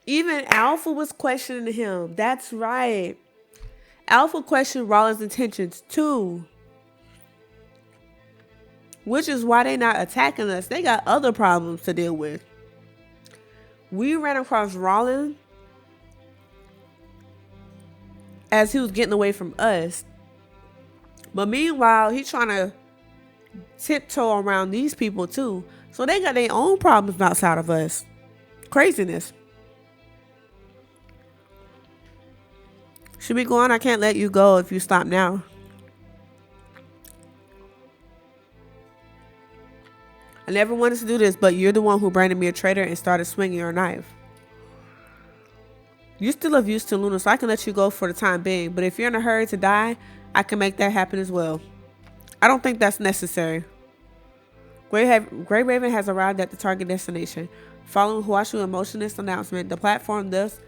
Even Alpha was questioning him. That's right. Alpha questioned Roland's intentions too. Which is why they not attacking us. They got other problems to deal with. We ran across Roland as he was getting away from us. But meanwhile, he's trying to tiptoe around these people too. So they got their own problems outside of us. Craziness. Should we go on? I can't let you go if you stop now. I never wanted to do this, but you're the one who branded me a traitor and started swinging your knife. You're still of use to Luna, so I can let you go for the time being. But if you're in a hurry to die, I can make that happen as well. I don't think that's necessary. Grey Raven has arrived at the target destination. Following Huashu's emotionless announcement, the platform thus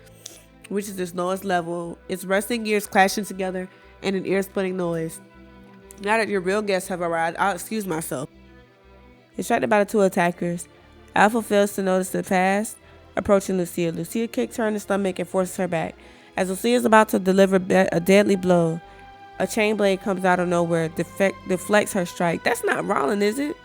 reaches its lowest level, its rusting gears clashing together in an ear-splitting noise. Now that your real guests have arrived, I'll excuse myself. Distracted by the two attackers, Alpha fails to notice the fast approaching Lucia. Lucia kicks her in the stomach and forces her back. As Lucia is about to deliver a deadly blow, a chain blade comes out of nowhere, deflects her strike. That's not Roland, is it?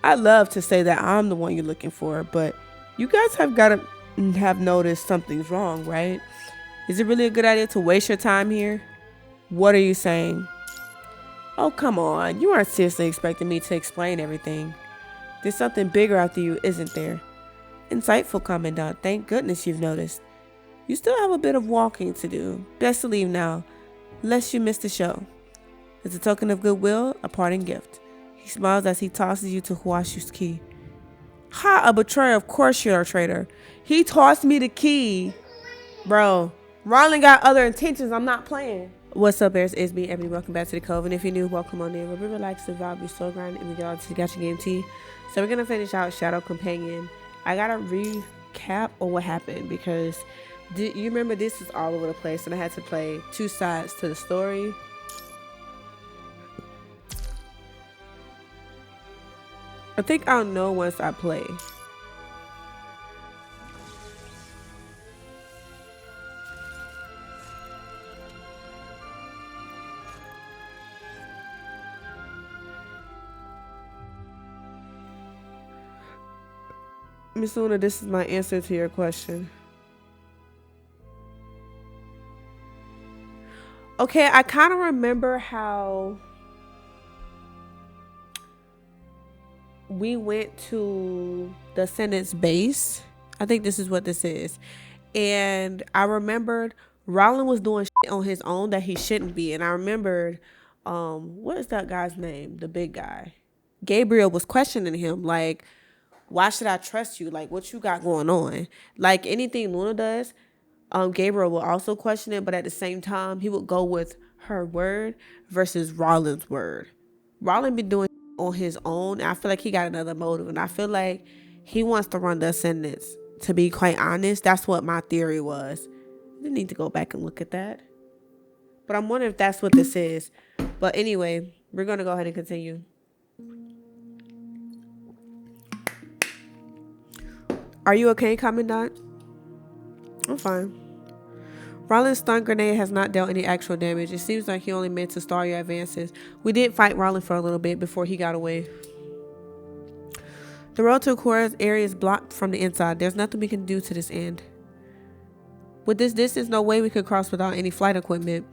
I'd love to say that I'm the one you're looking for, but you guys have got to have noticed something's wrong, right? Is it really a good idea to waste your time here? What are you saying? Oh, come on. You aren't seriously expecting me to explain everything. There's something bigger after you, isn't there? Insightful, Commandant. Thank goodness you've noticed. You still have a bit of walking to do. Best to leave now, lest you miss the show. As a token of goodwill, a parting gift. He smiles as he tosses you to Huashu's key. Ha, a betrayer. Of course you're a traitor. He tossed me the key. Bro, Roland got other intentions. I'm not playing. What's up, bears? It's me, Ebony. Welcome back to the Cove. And if you're new, welcome on in. We'll be relaxed, survive, be slow grind, and we get on to the Gacha Game Tea. So we're going to finish out Shadow Companion. I got to recap on what happened because you remember this is all over the place and I had to play two sides to the story. I think I'll know once I play. Miss Luna, this is my answer to your question. Okay, I kind of remember how we went to the Ascendant's base. I think this is what this is. And I remembered Roland was doing shit on his own that he shouldn't be. And I remembered, what is that guy's name? The big guy. Gabriel was questioning him like, why should I trust you? Like, what you got going on? Like, anything Luna does, Gabriel will also question it, but at the same time, he would go with her word versus Roland's word. Roland been doing on his own. I feel like he got another motive, and I feel like he wants to run the Ascendants. To be quite honest, that's what my theory was. You need to go back and look at that. But I'm wondering if that's what this is. But anyway, we're going to go ahead and continue. Are you okay, Commandant? I'm fine. Roland's stun grenade has not dealt any actual damage. It seems like he only meant to stall your advances. We did fight Roland for a little bit before he got away. The road to Aquarius area is blocked from the inside. There's nothing we can do to this end. With this distance, no way we could cross without any flight equipment.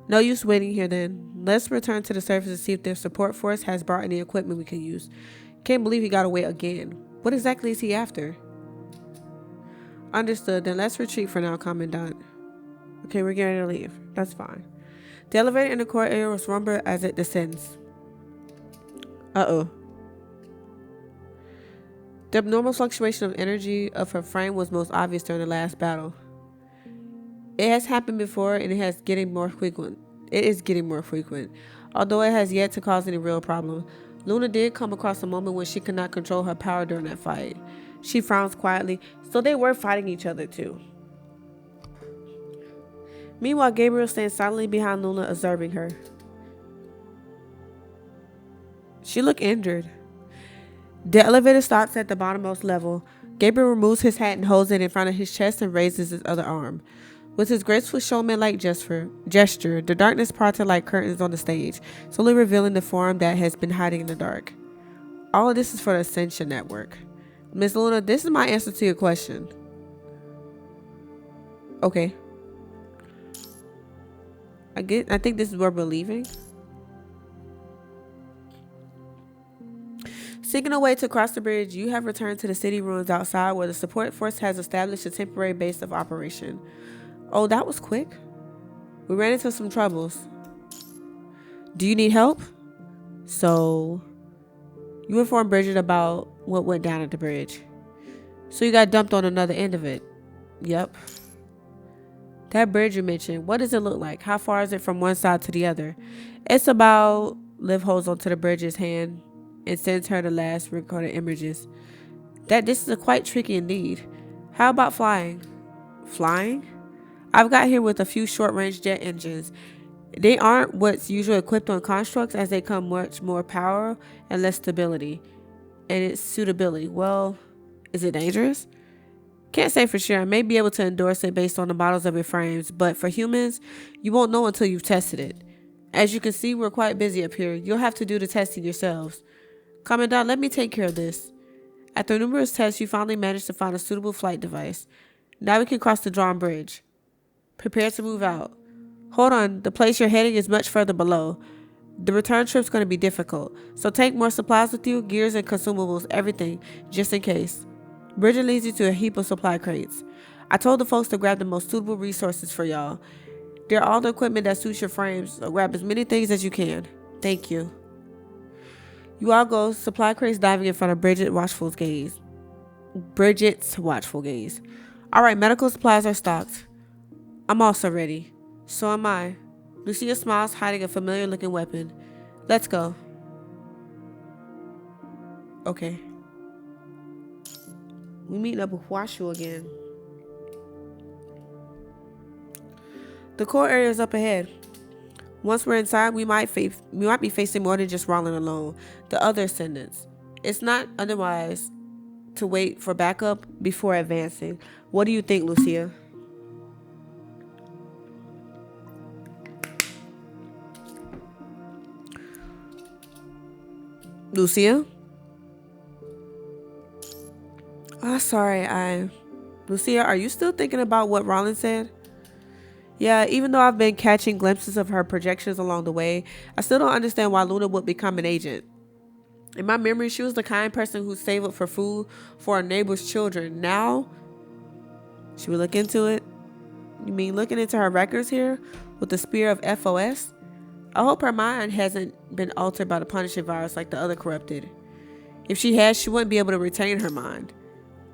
No use waiting here then. Let's return to the surface and see if their support force has brought any equipment we can use. Can't believe he got away again. What exactly is he after? Understood. Then let's retreat for now, Commandant. Okay, we're getting ready to leave. That's fine. The elevator in the core area will rumble as it descends. Uh-oh. The abnormal fluctuation of energy of her frame was most obvious during the last battle. It has happened before and it is getting more frequent. Although it has yet to cause any real problem. Luna did come across a moment when she could not control her power during that fight. She frowns quietly. So they were fighting each other too. Meanwhile, Gabriel stands silently behind Luna, observing her. She looked injured. The elevator stops at the bottommost level. Gabriel removes his hat and holds it in front of his chest and raises his other arm. With his graceful showman-like gesture, the darkness parted like curtains on the stage, slowly revealing the form that has been hiding in the dark. All of this is for the Ascension Network. Miss Luna, this is my answer to your question. Okay. I think this is where we're leaving. Seeking a way to cross the bridge, you have returned to the city ruins outside where the support force has established a temporary base of operation. Oh, that was quick. We ran into some troubles. Do you need help? So, you informed Bridget about what went down at the bridge. So you got dumped on another end of it. Yep. That bridge you mentioned, what does it look like? How far is it from one side to the other? It's about... Liv holds onto the bridge's hand and sends her the last recorded images. That distance is quite tricky indeed. How about flying? Flying? I've got here with a few short-range jet engines. They aren't what's usually equipped on constructs as they come much more power and less stability. And its suitability. Well, is it dangerous? Can't say for sure. I may be able to endorse it based on the models of your frames, but for humans, you won't know until you've tested it. As you can see, we're quite busy up here. You'll have to do the testing yourselves. Commandant, let me take care of this. After numerous tests, you finally managed to find a suitable flight device. Now we can cross the drawn bridge. Prepare to move out. Hold on, the place you're heading is much further below. The return trip's going to be difficult, so take more supplies with you, gears and consumables, everything, just in case. Bridget leads you to a heap of supply crates. I told the folks to grab the most suitable resources for y'all. They're all the equipment that suits your frames, so grab as many things as you can. Thank you. You all go, supply crates diving in front of Bridget's watchful gaze. Alright, medical supplies are stocked. I'm also ready. So am I. Lucia smiles, hiding a familiar looking weapon. Let's go. Okay. We meeting up with Washu again. The core area is up ahead. Once we're inside, we might be facing more than just Roland alone. The other ascendants. It's not otherwise to wait for backup before advancing. What do you think, Lucia? Lucia? Sorry, Lucia, are you still thinking about what Roland said? Yeah, even though I've been catching glimpses of her projections along the way, I still don't understand why Luna would become an agent. In my memory, she was the kind person who saved up for food for her neighbor's children. Now, she would look into it. You mean looking into her records here with the spear of FOS? I hope her mind hasn't been altered by the Punisher virus like the other corrupted. If she has, she wouldn't be able to retain her mind.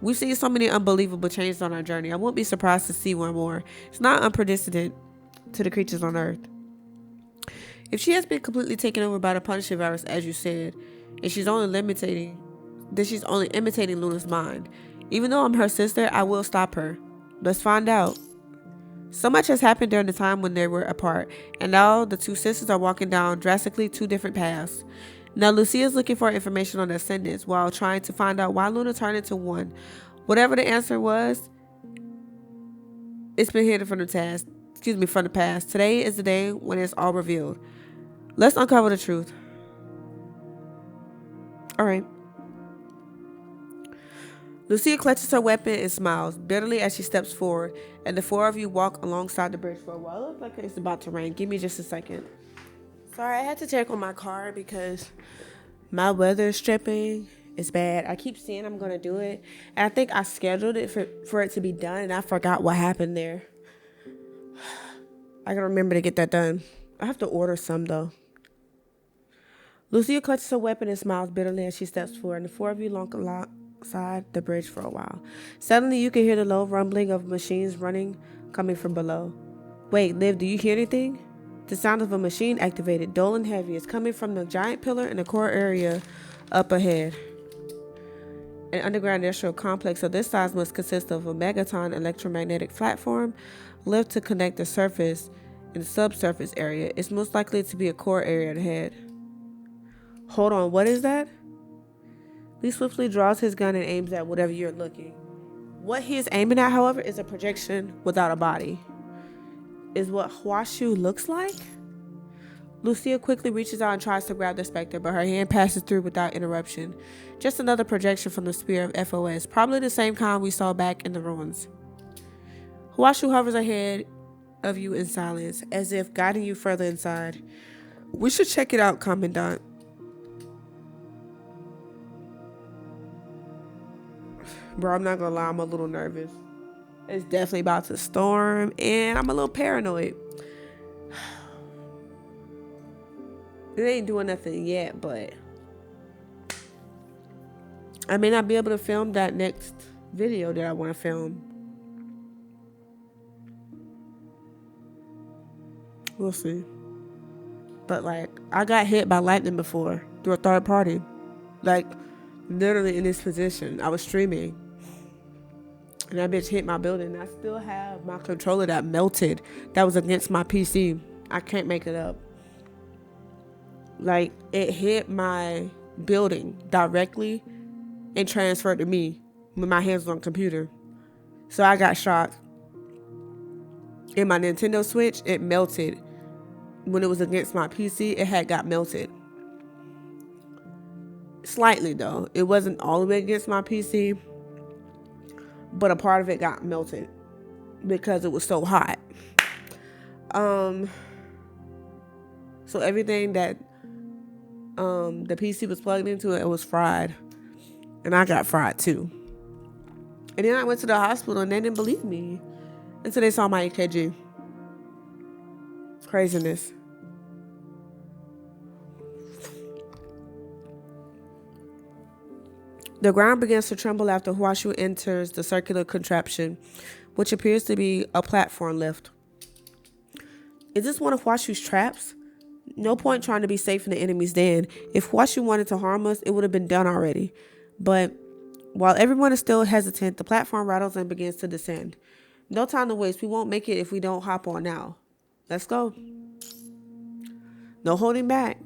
We've seen so many unbelievable changes on our journey. I won't be surprised to see one more. It's not unprecedented to the creatures on Earth. If she has been completely taken over by the Punisher virus, as you said, and she's only imitating Luna's mind. Even though I'm her sister, I will stop her. Let's find out. So much has happened during the time when they were apart, and now the two sisters are walking down drastically two different paths. Now Lucia's looking for information on the Ascendants while trying to find out why Luna turned into one. Whatever the answer was, it's been hidden from the past. Today is the day when it's all revealed. Let's uncover the truth. Alright. Lucia clutches her weapon and smiles bitterly as she steps forward, and the four of you walk alongside the bridge for a while. It looks like it's about to rain. Give me just a second. Sorry, I had to check on my car because my weather stripping is bad. I keep saying I'm going to do it, and I think I scheduled it for it to be done, and I forgot what happened there. I got to remember to get that done. I have to order some, though. Lucia clutches her weapon and smiles bitterly as she steps forward, and the four of you walk alongside the bridge for a while. Suddenly, you can hear the low rumbling of machines running coming from below. Wait, Liv, do you hear anything? The sound of a machine activated, dull and heavy, is coming from the giant pillar in the core area up ahead. An underground industrial complex of this size must consist of a megaton electromagnetic platform left to connect the surface and the subsurface area. It's most likely to be a core area ahead. Hold on, what is that? Lee swiftly draws his gun and aims at whatever you're looking. What he is aiming at, however, is a projection without a body. Is what Huashu looks like? Lucia quickly reaches out and tries to grab the specter, but her hand passes through without interruption. Just another projection from the spear of FOS, probably the same kind we saw back in the ruins. Huashu hovers ahead of you in silence, as if guiding you further inside. We should check it out, Commandant. Bro, I'm not gonna lie, I'm a little nervous. It's definitely about to storm, and I'm a little paranoid. It ain't doing nothing yet, but I may not be able to film that next video that I want to film. We'll see. But like, I got hit by lightning before through a third party. Like, literally in this position. I was streaming, and that bitch hit my building. I still have my controller that melted. That was against my PC. I can't make it up. Like, it hit my building directly and transferred to me when my hands was on the computer. So I got shocked. In my Nintendo Switch, it melted. When it was against my PC, it had got melted. Slightly though. It wasn't all the way against my PC, but a part of it got melted because it was so hot. So everything that the PC was plugged into, it was fried, and I got fried too. And then I went to the hospital, and they didn't believe me until they saw my EKG. Craziness. The ground begins to tremble after Huashu enters the circular contraption, which appears to be a platform lift. Is this one of Huashu's traps? No point trying to be safe in the enemy's den. If Huashu wanted to harm us, it would have been done already. But while everyone is still hesitant, the platform rattles and begins to descend. No time to waste. We won't make it if we don't hop on now. Let's go. No holding back.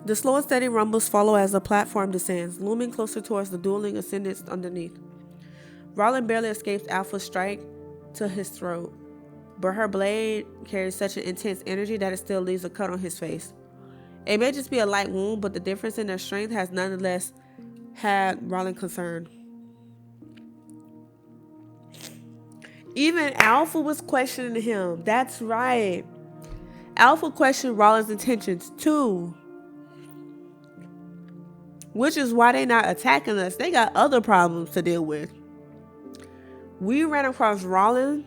The slow and steady rumbles follow as the platform descends, looming closer towards the dueling ascendants underneath. Roland barely escapes Alpha's strike to his throat, but her blade carries such an intense energy that it still leaves a cut on his face. It may just be a light wound, but the difference in their strength has nonetheless had Roland concerned. Even Alpha was questioning him. That's right. Alpha questioned Roland's intentions too. Which is why they're not attacking us. They got other problems to deal with. We ran across Roland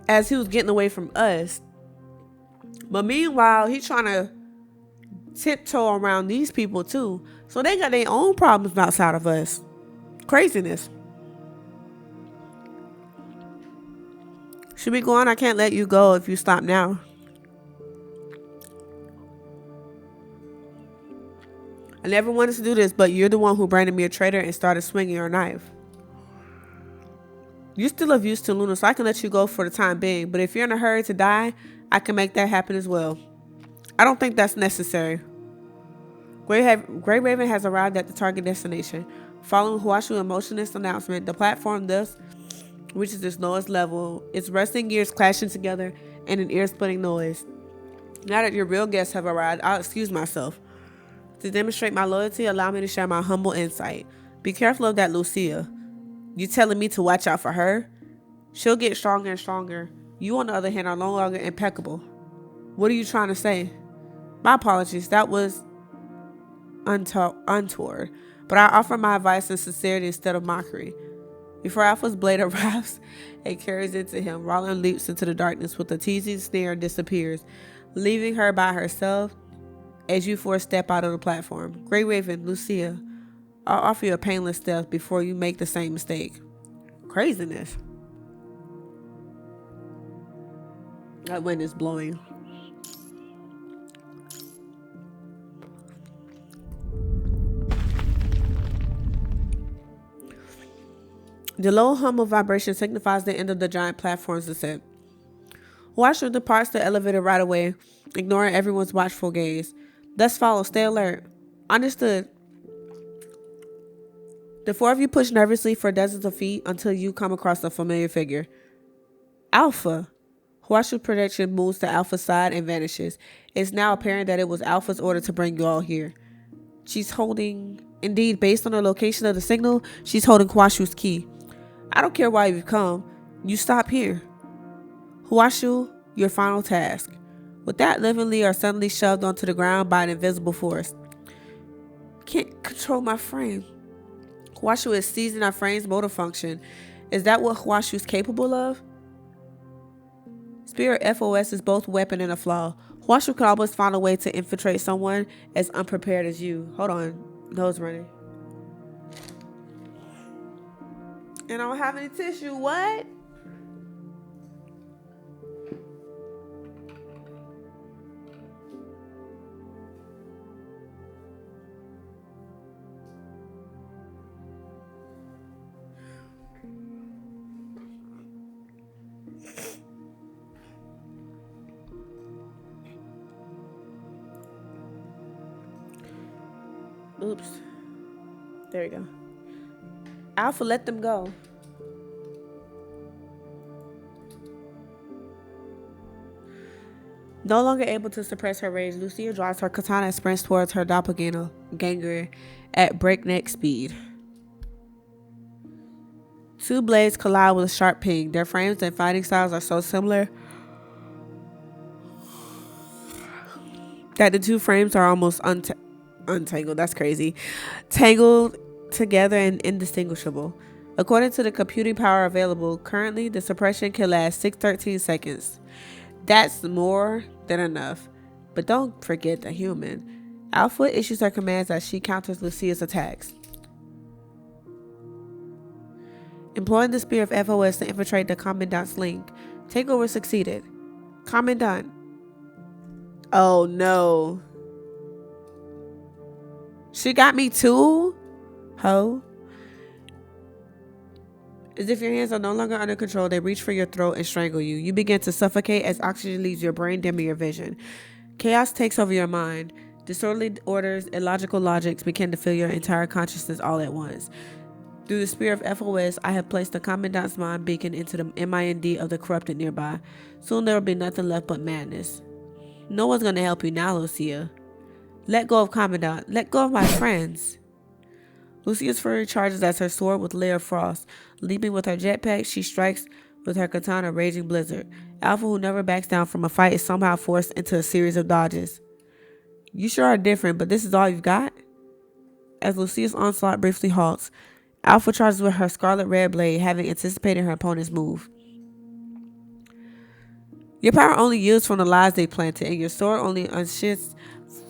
as he was getting away from us. But meanwhile, he's trying to tiptoe around these people too. So they got their own problems outside of us. Craziness. Should we go on? I can't let you go if you stop now. I never wanted to do this, but you're the one who branded me a traitor and started swinging your knife. You're still of use to Luna, so I can let you go for the time being. But if you're in a hurry to die, I can make that happen as well. I don't think that's necessary. Grey Raven has arrived at the target destination. Following Huashu's emotionless announcement, the platform thus reaches its lowest level, its rusting gears clashing together in an ear-splitting noise. Now that your real guests have arrived, I'll excuse myself. To demonstrate my loyalty, allow me to share my humble insight. Be careful of that Lucia. You telling me to watch out for her? She'll get stronger and stronger. You, on the other hand, are no longer impeccable. What are you trying to say? My apologies. That was untoward. But I offer my advice in sincerity instead of mockery. Before Alpha's blade arrives and carries into him, Roland leaps into the darkness with a teasing snare and disappears, leaving her by herself as you four step out of the platform. Grey Raven, Lucia, I'll offer you a painless death before you make the same mistake. Craziness. That wind is blowing. The low hum of vibration signifies the end of the giant platform's descent. Huashu departs the elevator right away, ignoring everyone's watchful gaze. Thus follow, stay alert. Understood. The four of you push nervously for dozens of feet until you come across a familiar figure. Alpha. Huashu's projection moves to Alpha's side and vanishes. It's now apparent that it was Alpha's order to bring you all here. She's holding... Indeed, based on the location of the signal, she's holding Huashu's key. I don't care why you've come. You stop here. Huashu, your final task. With that, Liv and Lee are suddenly shoved onto the ground by an invisible force. Can't control my frame. Huashu is seizing our frame's motor function. Is that what Huashu's capable of? Spirit FOS is both weapon and a flaw. Huashu could almost find a way to infiltrate someone as unprepared as you. Hold on. Nose running. And I don't have any tissue. What? Oops. There we go. Alpha, let them go. No longer able to suppress her rage, Lucia drives her katana and sprints towards her doppelganger at breakneck speed. Two blades collide with a sharp ping. Their frames and fighting styles are so similar that the two frames are almost untangled. That's crazy. Tangled together and indistinguishable. According to the computing power available currently, the suppression can last 613 seconds. That's more than enough. But don't forget the human. Alpha issues her commands as she counters Lucia's attacks. Employing the Spear of FOS to infiltrate the Commandant's link. Takeover succeeded. Commandant. Oh no. She got me too? Ho. As if your hands are no longer under control, they reach for your throat and strangle you. You begin to suffocate as oxygen leaves your brain, dimming your vision. Chaos takes over your mind. Disorderly orders, illogical logics begin to fill your entire consciousness all at once. Through the Spear of FOS, I have placed the Commandant's mind beacon into the MIND of the corrupted nearby. Soon there will be nothing left but madness. No one's going to help you now, Lucia. Let go of Commandant. Let go of my friends. Lucia's fury charges as her sword with layer of frost. Leaping with her jetpack, she strikes with her katana raging blizzard. Alpha, who never backs down from a fight, is somehow forced into a series of dodges. You sure are different, but this is all you've got? As Lucia's onslaught briefly halts, Alpha charges with her scarlet red blade, having anticipated her opponent's move. Your power only yields from the lies they planted, and your sword only unshifts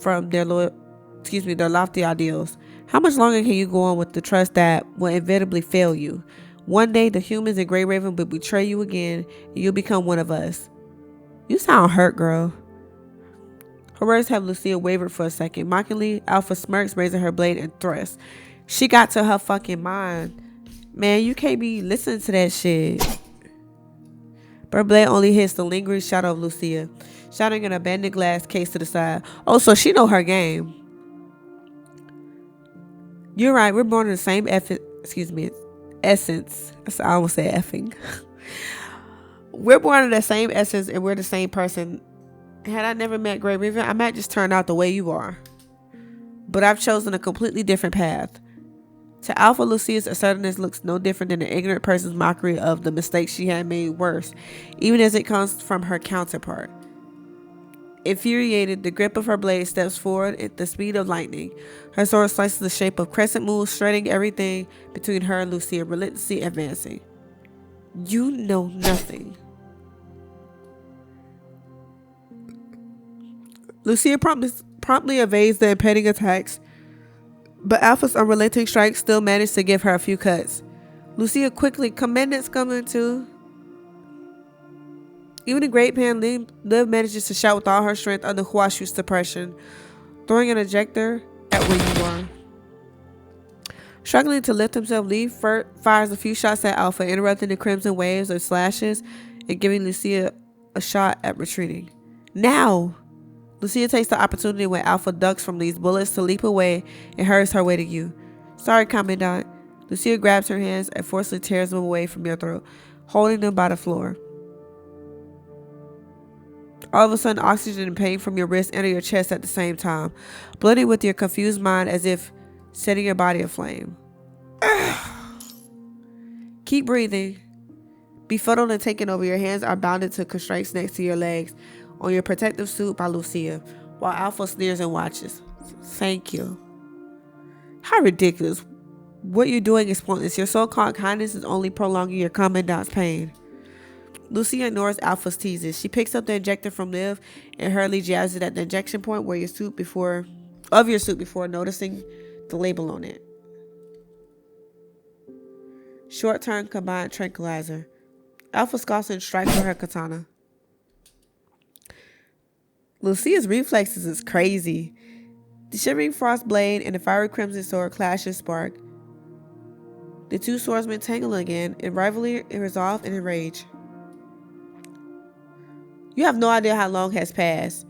from their lofty ideals. How much longer can you go on with the trust that will inevitably fail you? One day, the humans in Grey Raven will betray you again, and you'll become one of us. You sound hurt, girl. Her words have Lucia wavered for a second. Mockingly, Alpha smirks, raising her blade and thrusts. She got to her fucking mind. Man, you can't be listening to that shit. But her blade only hits the lingering shadow of Lucia, shattering an abandoned glass case to the side. Oh, so she know her game. You're right. We're born in the same essence. I almost said effing. We're born in the same essence, and we're the same person. Had I never met Grey Raven, I might just turn out the way you are. But I've chosen a completely different path. To Alpha, Lucia's assertiveness looks no different than an ignorant person's mockery of the mistakes she had made worse, even as it comes from her counterpart. Infuriated, the grip of her blade steps forward at the speed of lightning. Her sword slices the shape of crescent moves, shredding everything between her and Lucia, relentlessly advancing. You know nothing. Lucia promptly evades the impending attacks, but Alpha's unrelenting strikes still manage to give her a few cuts. Lucia quickly, Commandant's coming too. Even the Great Pan Liv manages to shout with all her strength under Huashu's suppression, throwing an ejector at where you are. Struggling to lift himself, Lee fires a few shots at Alpha, interrupting the crimson waves of slashes and giving Lucia a shot at retreating. Now! Lucia takes the opportunity when Alpha ducks from Lee's bullets to leap away and hurries her way to you. Sorry, Commandant. Lucia grabs her hands and forcefully tears them away from your throat, holding them by the floor. All of a sudden, oxygen and pain from your wrist enter your chest at the same time, blending with your confused mind as if setting your body aflame. Keep breathing. Befuddled and taken over, your hands are bounded to constraints next to your legs on your protective suit by Lucia, while Alpha sneers and watches. Thank you. How ridiculous. What you're doing is pointless. Your so-called kindness is only prolonging your commandant's pain. Lucia ignores Alpha's teases. She picks up the injector from Liv and hurriedly jabs it at the injection point where your suit before noticing the label on it. Short-term combined tranquilizer. Alpha scoffs and strikes with her katana. Lucia's reflexes is crazy. The shimmering frost blade and the fiery crimson sword clash and spark. The two swordsmen tangle again in rivalry, in resolve, and in rage. You have no idea how long has passed.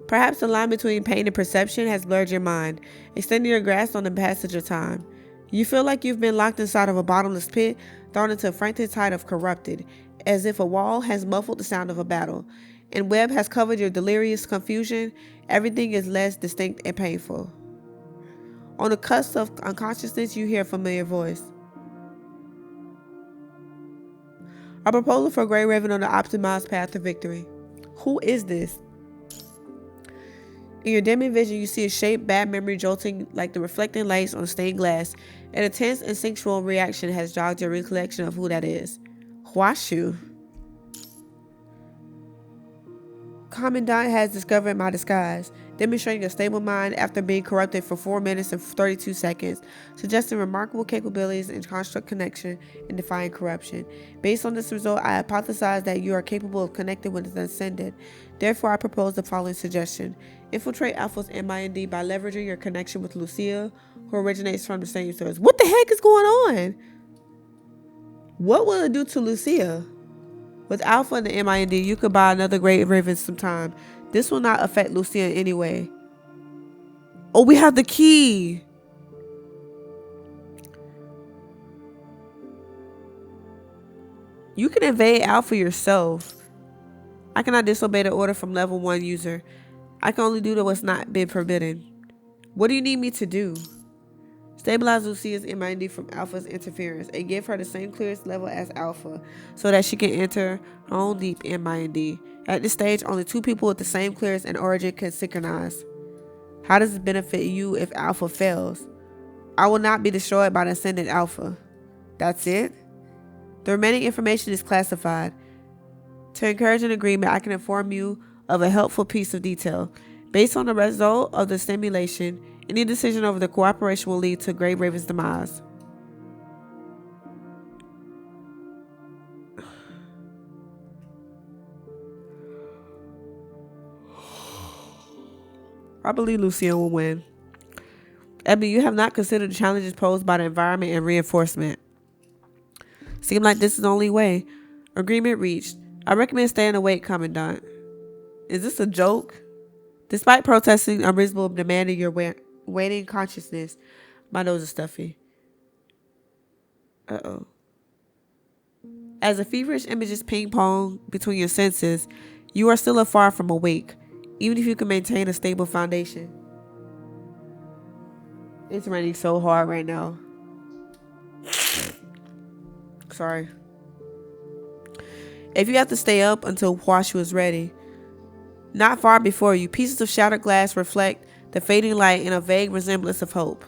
Perhaps the line between pain and perception has blurred your mind, extending your grasp on the passage of time. You feel like you've been locked inside of a bottomless pit, thrown into a frantic tide of corrupted, as if a wall has muffled the sound of a battle, and web has covered your delirious confusion. Everything is less distinct and painful. On the cusp of unconsciousness, you hear a familiar voice. A proposal for Grey Raven on the optimized path to victory. Who is this? In your dimming vision, you see a shape, bad memory jolting like the reflecting lights on stained glass. An intense instinctual reaction has jogged your recollection of who that is. Huashu. Commandant has discovered my disguise, demonstrating a stable mind after being corrupted for 4 minutes and 32 seconds, suggesting remarkable capabilities in construct connection and defying corruption. Based on this result, I hypothesize that you are capable of connecting with the Ascended. Therefore, I propose the following suggestion. Infiltrate Alpha's MIND by leveraging your connection with Lucia, who originates from the same source. What the heck is going on? What will it do to Lucia? With Alpha and the MIND, you could buy another Great Raven sometime. This will not affect Lucia in any way. Oh, we have the key. You can invade Alpha yourself. I cannot disobey the order from level 1 user. I can only do what's not been forbidden. What do you need me to do? Stabilize Lucia's MIND from Alpha's interference and give her the same clearance level as Alpha so that she can enter her own deep MIND. At this stage, only 2 people with the same clearance and origin can synchronize. How does it benefit you if Alpha fails? I will not be destroyed by the Ascendant Alpha. That's it? The remaining information is classified. To encourage an agreement, I can inform you of a helpful piece of detail. Based on the result of the simulation, any decision over the cooperation will lead to Grey Raven's demise. I believe Lucia will win. Ebony, you have not considered the challenges posed by the environment and reinforcement. Seems like this is the only way. Agreement reached. I recommend staying awake, Commandant. Is this a joke? Despite protesting unreasonable demanding your waning consciousness, my nose is stuffy. Uh-oh. As the feverish images ping-pong between your senses, you are still far from awake, even if you can maintain a stable foundation. It's raining so hard right now. Sorry. If you have to stay up until Huashu is ready. Not far before you, pieces of shattered glass reflect the fading light in a vague resemblance of hope.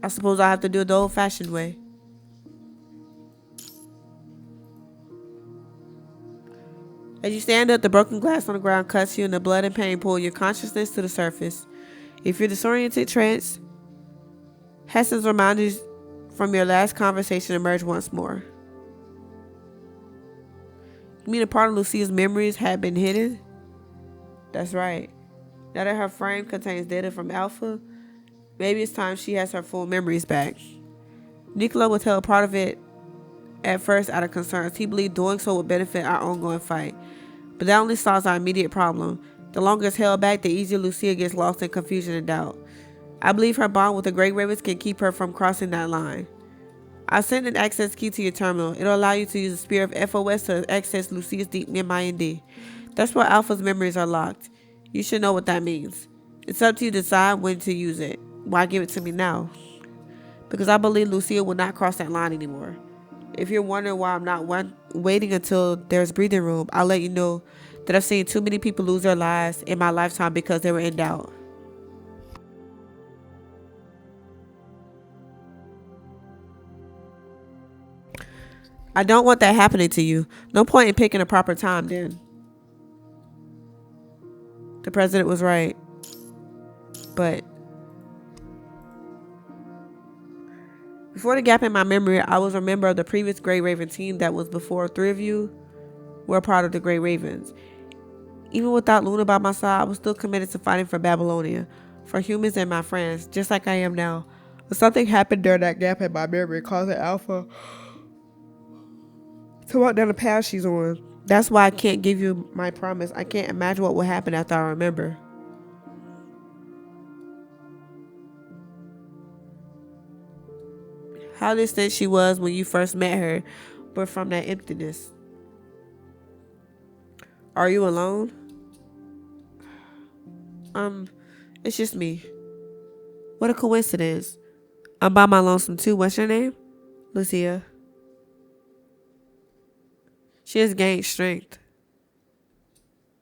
I suppose I have to do it the old-fashioned way. As you stand up, the broken glass on the ground cuts you, and the blood and pain pull your consciousness to the surface. If you're disoriented, trance, Hessen's reminders from your last conversation emerge once more. You mean a part of Lucia's memories had been hidden? That's right. Now that her frame contains data from Alpha, Maybe it's time she has her full memories back. Nicola withheld part of it at first out of concerns. He believed doing so would benefit our ongoing fight. But that only solves our immediate problem. The longer it's held back, the easier Lucia gets lost in confusion and doubt. I believe her bond with the Great Ravens can keep her from crossing that line. I'll send an access key to your terminal. It'll allow you to use the Spear of FOS to access Lucia's deep MIND. That's where Alpha's memories are locked. You should know what that means. It's up to you to decide when to use it. Why give it to me now? Because I believe Lucia will not cross that line anymore. If you're wondering why I'm not waiting until there's breathing room, I'll let you know that I've seen too many people lose their lives in my lifetime because they were in doubt. I don't want that happening to you. No point in picking a proper time then. The president was right. But before the gap in my memory, I was a member of the previous Grey Raven team that was before 3 of you were a part of the Grey Ravens. Even without Luna by my side, I was still committed to fighting for Babylonia, for humans and my friends, just like I am now. But something happened during that gap in my memory, causing Alpha to walk down the path she's on. That's why I can't give you my promise. I can't imagine what will happen after I remember. How distant she was when you first met her, but from that emptiness. Are you alone? It's just me. What a coincidence. I'm by my lonesome too. What's your name? Lucia. She has gained strength.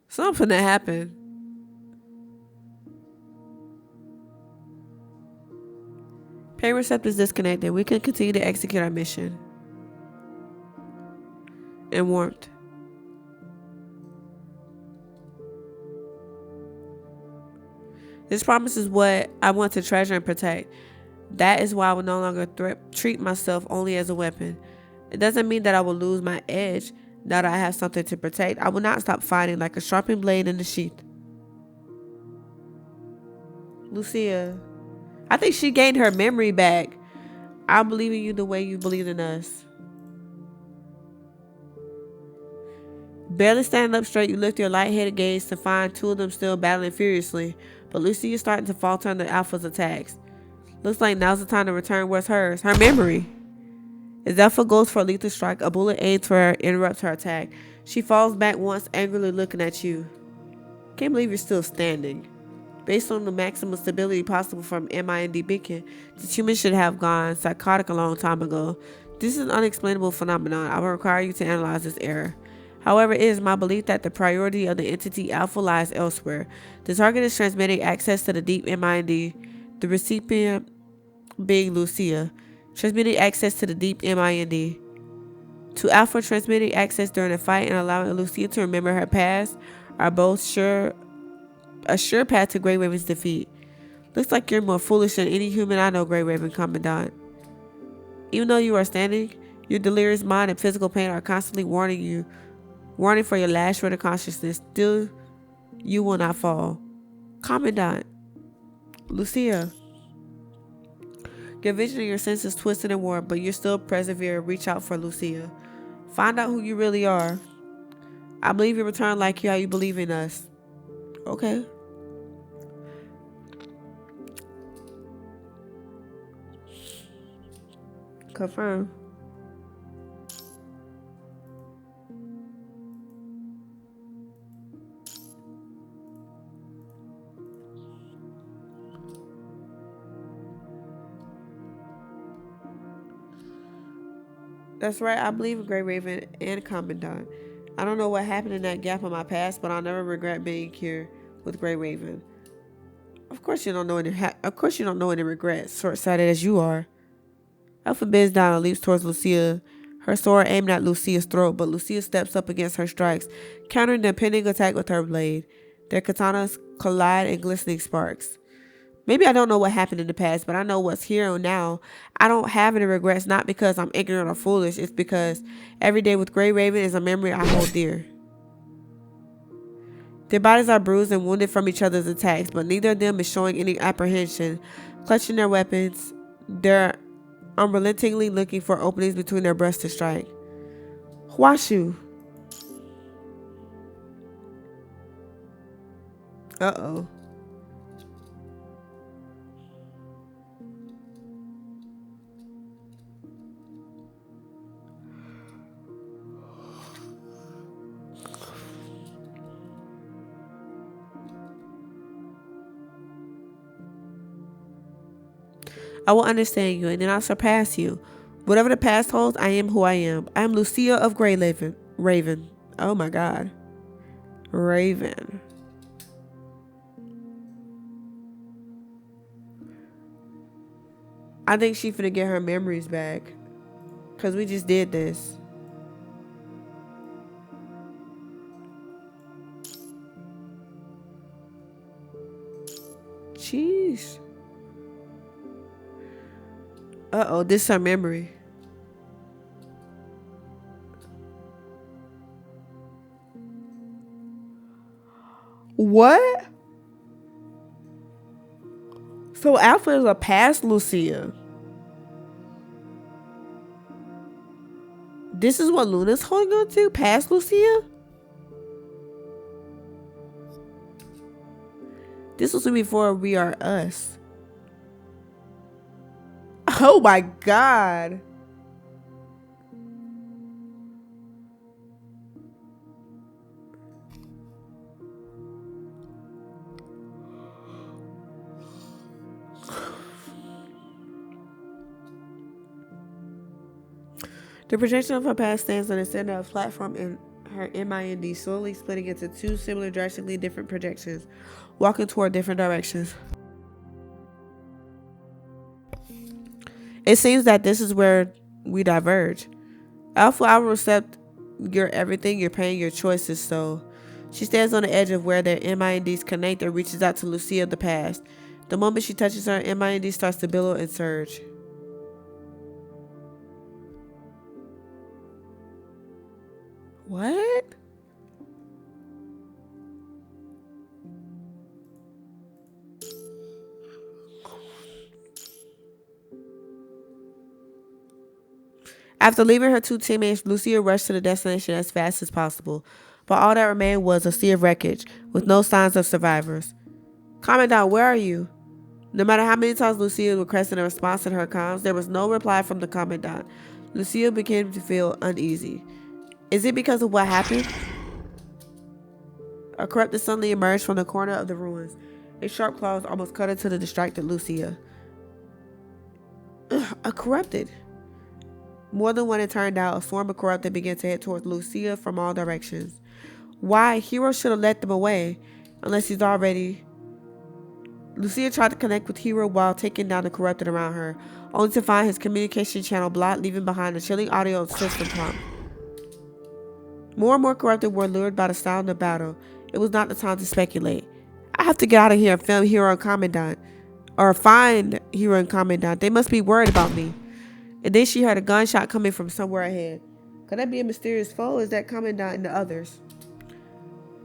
Something that happened. Pain receptors disconnected. We can continue to execute our mission. And warmth. This promise is what I want to treasure and protect. That is why I will no longer treat myself only as a weapon. It doesn't mean that I will lose my edge now that I have something to protect. I will not stop fighting like a sharpened blade in the sheath. Lucia. I think she gained her memory back. I believe in you the way you believe in us. Barely standing up straight, you lift your light-headed gaze to find 2 of them still battling furiously. But Lucia is starting to falter under Alpha's attacks. Looks like now's the time to return what's hers. Her memory. As Alpha goes for a lethal strike, a bullet aims for her, interrupts her attack. She falls back once, angrily looking at you. Can't believe you're still standing. Based on the maximum stability possible from MIND beacon, this human should have gone psychotic a long time ago. This is an unexplainable phenomenon. I will require you to analyze this error. However, it is my belief that the priority of the entity Alpha lies elsewhere. The target is transmitting access to the deep MIND, the recipient being Lucia, transmitting access to the deep MIND. To Alpha, transmitting access during a fight and allowing Lucia to remember her past are both a sure path to Grey Raven's defeat. Looks like you're more foolish than any human I know, Grey Raven Commandant. Even though you are standing, your delirious mind and physical pain are constantly warning for your last shred of consciousness. Still, you will not fall. Commandant. Lucia. Your vision and your senses twisted and warped, but you're still persevere. Reach out for Lucia. Find out who you really are. I believe you return like you how you believe in us. Okay. Confirm. That's right, I believe in Grey Raven and Commandant. I don't know what happened in that gap in my past, but I'll never regret being here with Grey Raven. Of course you don't know any regrets, short-sighted as you are. Alpha bends down and leaps towards Lucia, her sword aimed at Lucia's throat, but Lucia steps up against her strikes, countering the impending attack with her blade. Their katanas collide in glistening sparks. Maybe I don't know what happened in the past, but I know what's here and now. I don't have any regrets, not because I'm ignorant or foolish. It's because every day with Grey Raven is a memory I hold dear. Their bodies are bruised and wounded from each other's attacks, but neither of them is showing any apprehension. Clutching their weapons, they're unrelentingly looking for openings between their breasts to strike. Hwashu. Uh-oh. I will understand you, and then I'll surpass you. Whatever the past holds, I am who I am. I am Lucia of Greyraven. Raven. Oh my God. Raven. I think she finna get her memories back. Because we just did this. Jeez. Uh-oh, this is her memory. What? So Alpha is a past Lucia. This is what Luna's holding on to? Past Lucia? This was before We Are Us. Oh my God. The projection of her past stands on the center of a platform in her MIND, slowly splitting into two similar, drastically different projections, walking toward different directions. It seems that this is where we diverge. Alpha, I will accept your everything, your pain, your choices, so she stands on the edge of where their MINDs connect and reaches out to Lucia of the past. The moment she touches her, MIND starts to billow and surge. What? After leaving her two teammates, Lucia rushed to the destination as fast as possible, but all that remained was a sea of wreckage, with no signs of survivors. Commandant, where are you? No matter how many times Lucia requested a response in her comms, there was no reply from the Commandant. Lucia began to feel uneasy. Is it because of what happened? A corrupted suddenly emerged from the corner of the ruins. Its sharp claws almost cut into the distracted Lucia. A corrupted. More than one, it turned out, a swarm of corrupted began to head towards Lucia from all directions. Why? Hero should have let them away, unless he's already... Lucia tried to connect with Hero while taking down the corrupted around her, only to find his communication channel blocked, leaving behind a chilling audio system prompt. More and more corrupted were lured by the sound of battle. It was not the time to speculate. I have to get out of here and film Hero and Commandant. Or find Hero and Commandant. They must be worried about me. And then she heard a gunshot coming from somewhere ahead. Could that be a mysterious foe? Or is that Commandant and the others?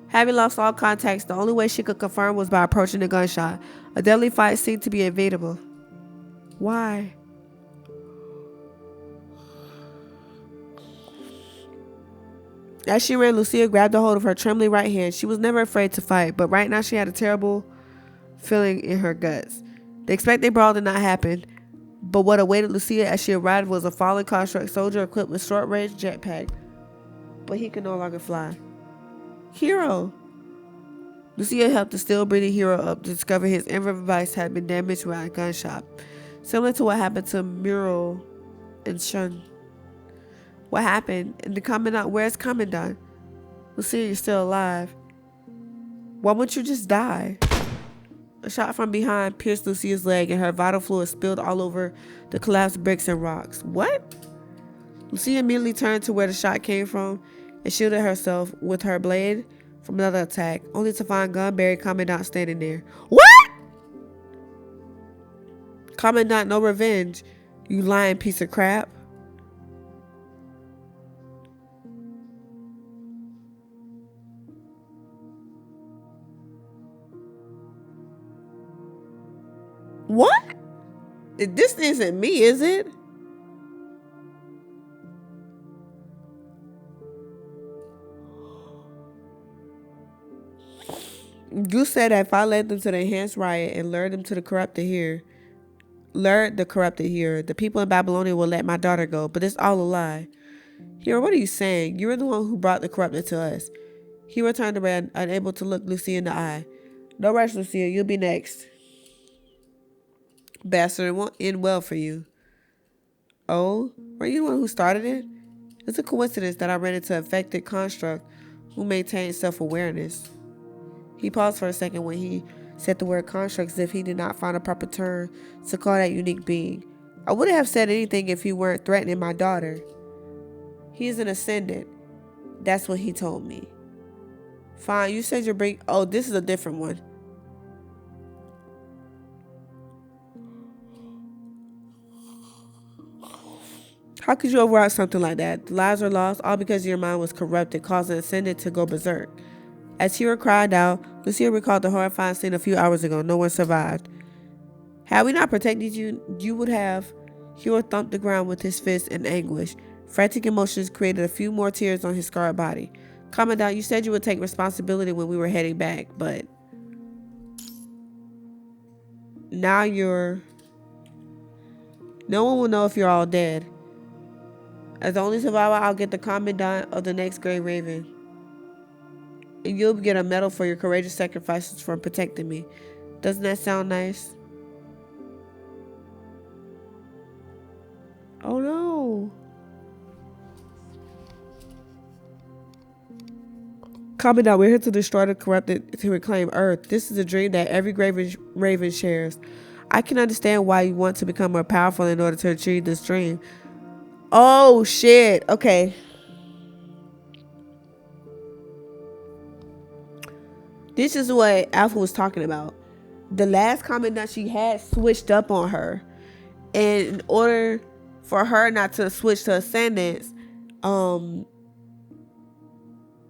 Having lost all contacts, the only way she could confirm was by approaching the gunshot. A deadly fight seemed to be inevitable. Why? As she ran, Lucia grabbed a hold of her trembling right hand. She was never afraid to fight, but right now she had a terrible feeling in her guts. The expected brawl did not happen, but what awaited Lucia as she arrived was a fallen construct soldier equipped with short-range jetpack, but he could no longer fly. Hero! Lucia helped the still-breathing Hero up to discover his inner device had been damaged by a gunshot, similar to what happened to Muriel and Shun. What happened? And the Commandant, where's Commandant? Lucia, you're still alive. Why won't you just die? A shot from behind pierced Lucia's leg and her vital fluid spilled all over the collapsed bricks and rocks. What? Lucia immediately turned to where the shot came from and shielded herself with her blade from another attack, only to find gun-buried Commandant standing there. What? Commandant, no revenge, you lying piece of crap. What? This isn't me, is it? You said that if I led them to the enhanced riot and lured them to the corrupted here, the people in Babylonia will let my daughter go, but it's all a lie. Here, what are you saying? You were the one who brought the corrupted to us. He returned around, unable to look Lucia in the eye. No rush, Lucia. You'll be next. Bastard, it won't end well for you. Oh? Were you the one who started it? It's a coincidence that I ran into an affected construct who maintained self-awareness. He paused for a second when he said the word construct as if he did not find a proper term to call that unique being. I wouldn't have said anything if he weren't threatening my daughter. He is an ascendant. That's what he told me. Fine, you said you're bring. Oh, this is a different one. How could you override something like that? The lives are lost, all because your mind was corrupted, causing ascendant to go berserk. As Hero cried out, Lucia recalled the horrifying scene a few hours ago. No one survived. Had we not protected you, you would have. Hero thumped the ground with his fist in anguish. Frantic emotions created a few more tears on his scarred body. Commandant, you said you would take responsibility when we were heading back, but now you're... No one will know if you're all dead. As the only survivor, I'll get the Commandant of the next Grey Raven. And you'll get a medal for your courageous sacrifices for protecting me. Doesn't that sound nice? Oh no. Commandant, we're here to destroy the corrupted to reclaim Earth. This is a dream that every Raven shares. I can understand why you want to become more powerful in order to achieve this dream. Oh shit. Okay. This is what Alpha was talking about. The last Commandant she had switched up on her. And in order for her not to switch to Ascendants,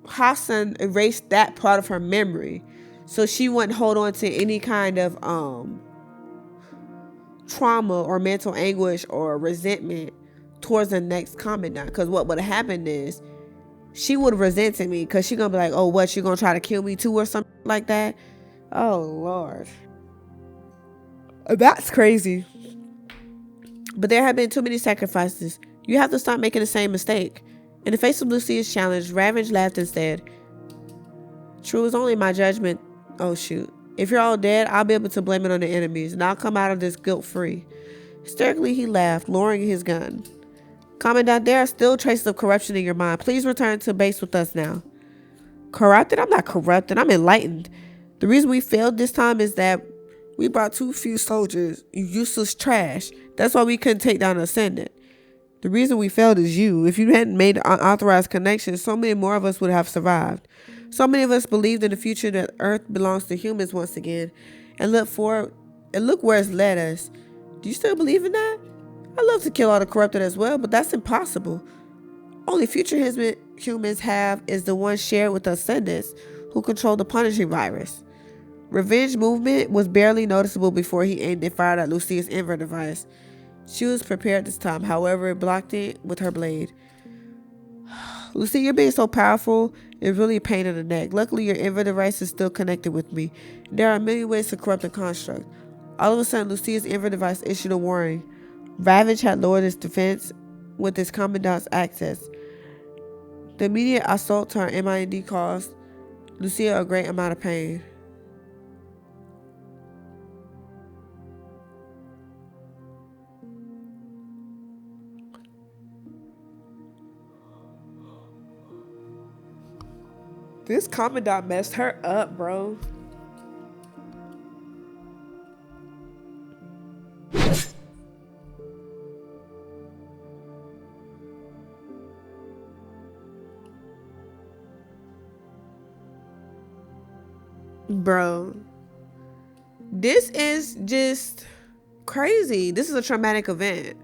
Hassan erased that part of her memory. So she wouldn't hold on to any kind of trauma or mental anguish or resentment towards the next Commandant. Because what would have happened is she would have resented me because she gonna be like, oh, what, you gonna try to kill me too or something like that? Oh Lord, that's crazy. But there have been too many sacrifices. You have to stop making the same mistake. In the face of Lucia's challenge, Ravage laughed and said, true is only my judgment. Oh shoot. If you're all dead, I'll be able to blame it on the enemies, and I'll come out of this guilt-free. Hysterically, he laughed, lowering his gun. Commandant, there are still traces of corruption in your mind. Please return to base with us now. Corrupted? I'm not corrupted. I'm enlightened. The reason we failed this time is that we brought too few soldiers. You useless trash. That's why we couldn't take down the Ascendant. The reason we failed is you. If you hadn't made unauthorized connections, so many more of us would have survived. So many of us believed in the future that Earth belongs to humans once again, and look where it's led us. Do you still believe in that? I'd love to kill all the corrupted as well, but that's impossible. Only future humans have is the one shared with the Ascendants, who control the punishing virus. Revenge movement was barely noticeable before he aimed and fired at Lucia's Enver device. She was prepared this time, however, blocked it with her blade. Lucia, you're being so powerful, it's really a pain in the neck. Luckily, your Enver device is still connected with me. There are many ways to corrupt the construct. All of a sudden, Lucia's Enver device issued a warning. Ravage had lowered its defense with its Commandant's access. The immediate assault to her MIND caused Lucia a great amount of pain. This Commandant messed her up, bro. Bro, this is just crazy. This is a traumatic event.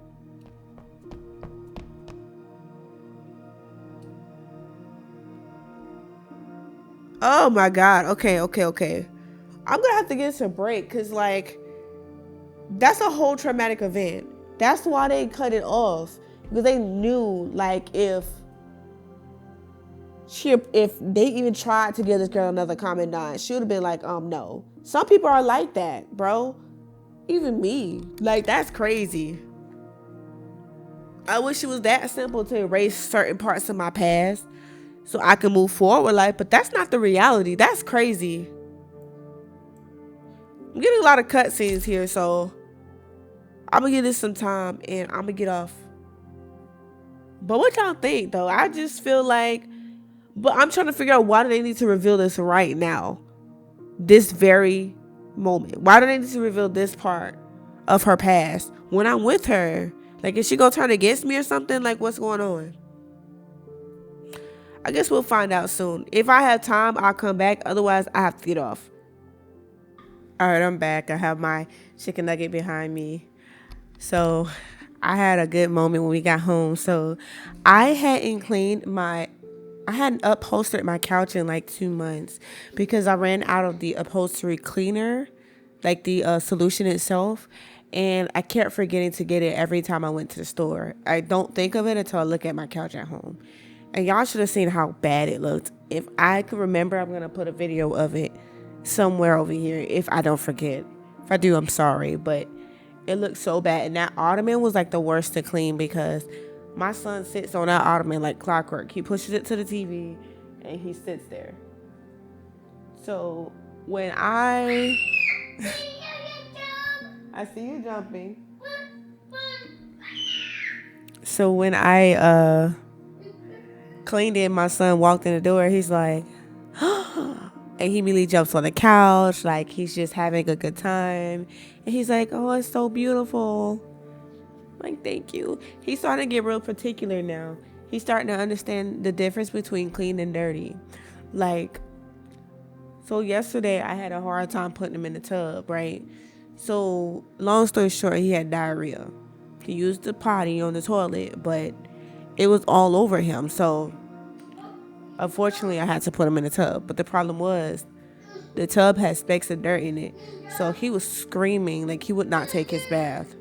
Oh my God. Okay. I'm gonna have to get us a break because, like, that's a whole traumatic event. That's why they cut it off, because they knew, like, if they even tried to give this girl another comment on, she would have been like, no. Some people are like that, bro. Even me. Like, that's crazy. I wish it was that simple to erase certain parts of my past so I can move forward with life, but that's not the reality. That's crazy. I'm getting a lot of cutscenes here, so I'm gonna give this some time and I'm gonna get off. But what y'all think, though? I just feel like, but I'm trying to figure out, why do they need to reveal this right now? This very moment. Why do they need to reveal this part of her past when I'm with her? Like, is she gonna turn against me or something? Like, what's going on? I guess we'll find out soon. If I have time, I'll come back. Otherwise, I have to get off. All right, I'm back. I have my chicken nugget behind me. So I had a good moment when we got home. So I hadn't upholstered my couch in like 2 months because I ran out of the upholstery cleaner, like the solution itself. And I kept forgetting to get it every time I went to the store. I don't think of it until I look at my couch at home. And y'all should have seen how bad it looked. If I could remember, I'm going to put a video of it somewhere over here if I don't forget. If I do, I'm sorry. But it looked so bad. And that ottoman was like the worst to clean because my son sits on that ottoman like clockwork. He pushes it to the TV and he sits there. So when I see you jumping. So when I cleaned it, my son walked in the door. He's like, and he immediately jumps on the couch like he's just having a good time. And he's like, oh, it's so beautiful. I'm like, thank you. He's starting to get real particular now. He's starting to understand the difference between clean and dirty. Like, so yesterday I had a hard time putting him in the tub, right? So long story short, he had diarrhea. He used the potty on the toilet, but it was all over him. So unfortunately, I had to put him in the tub. But the problem was the tub had specks of dirt in it. So he was screaming like he would not take his bath.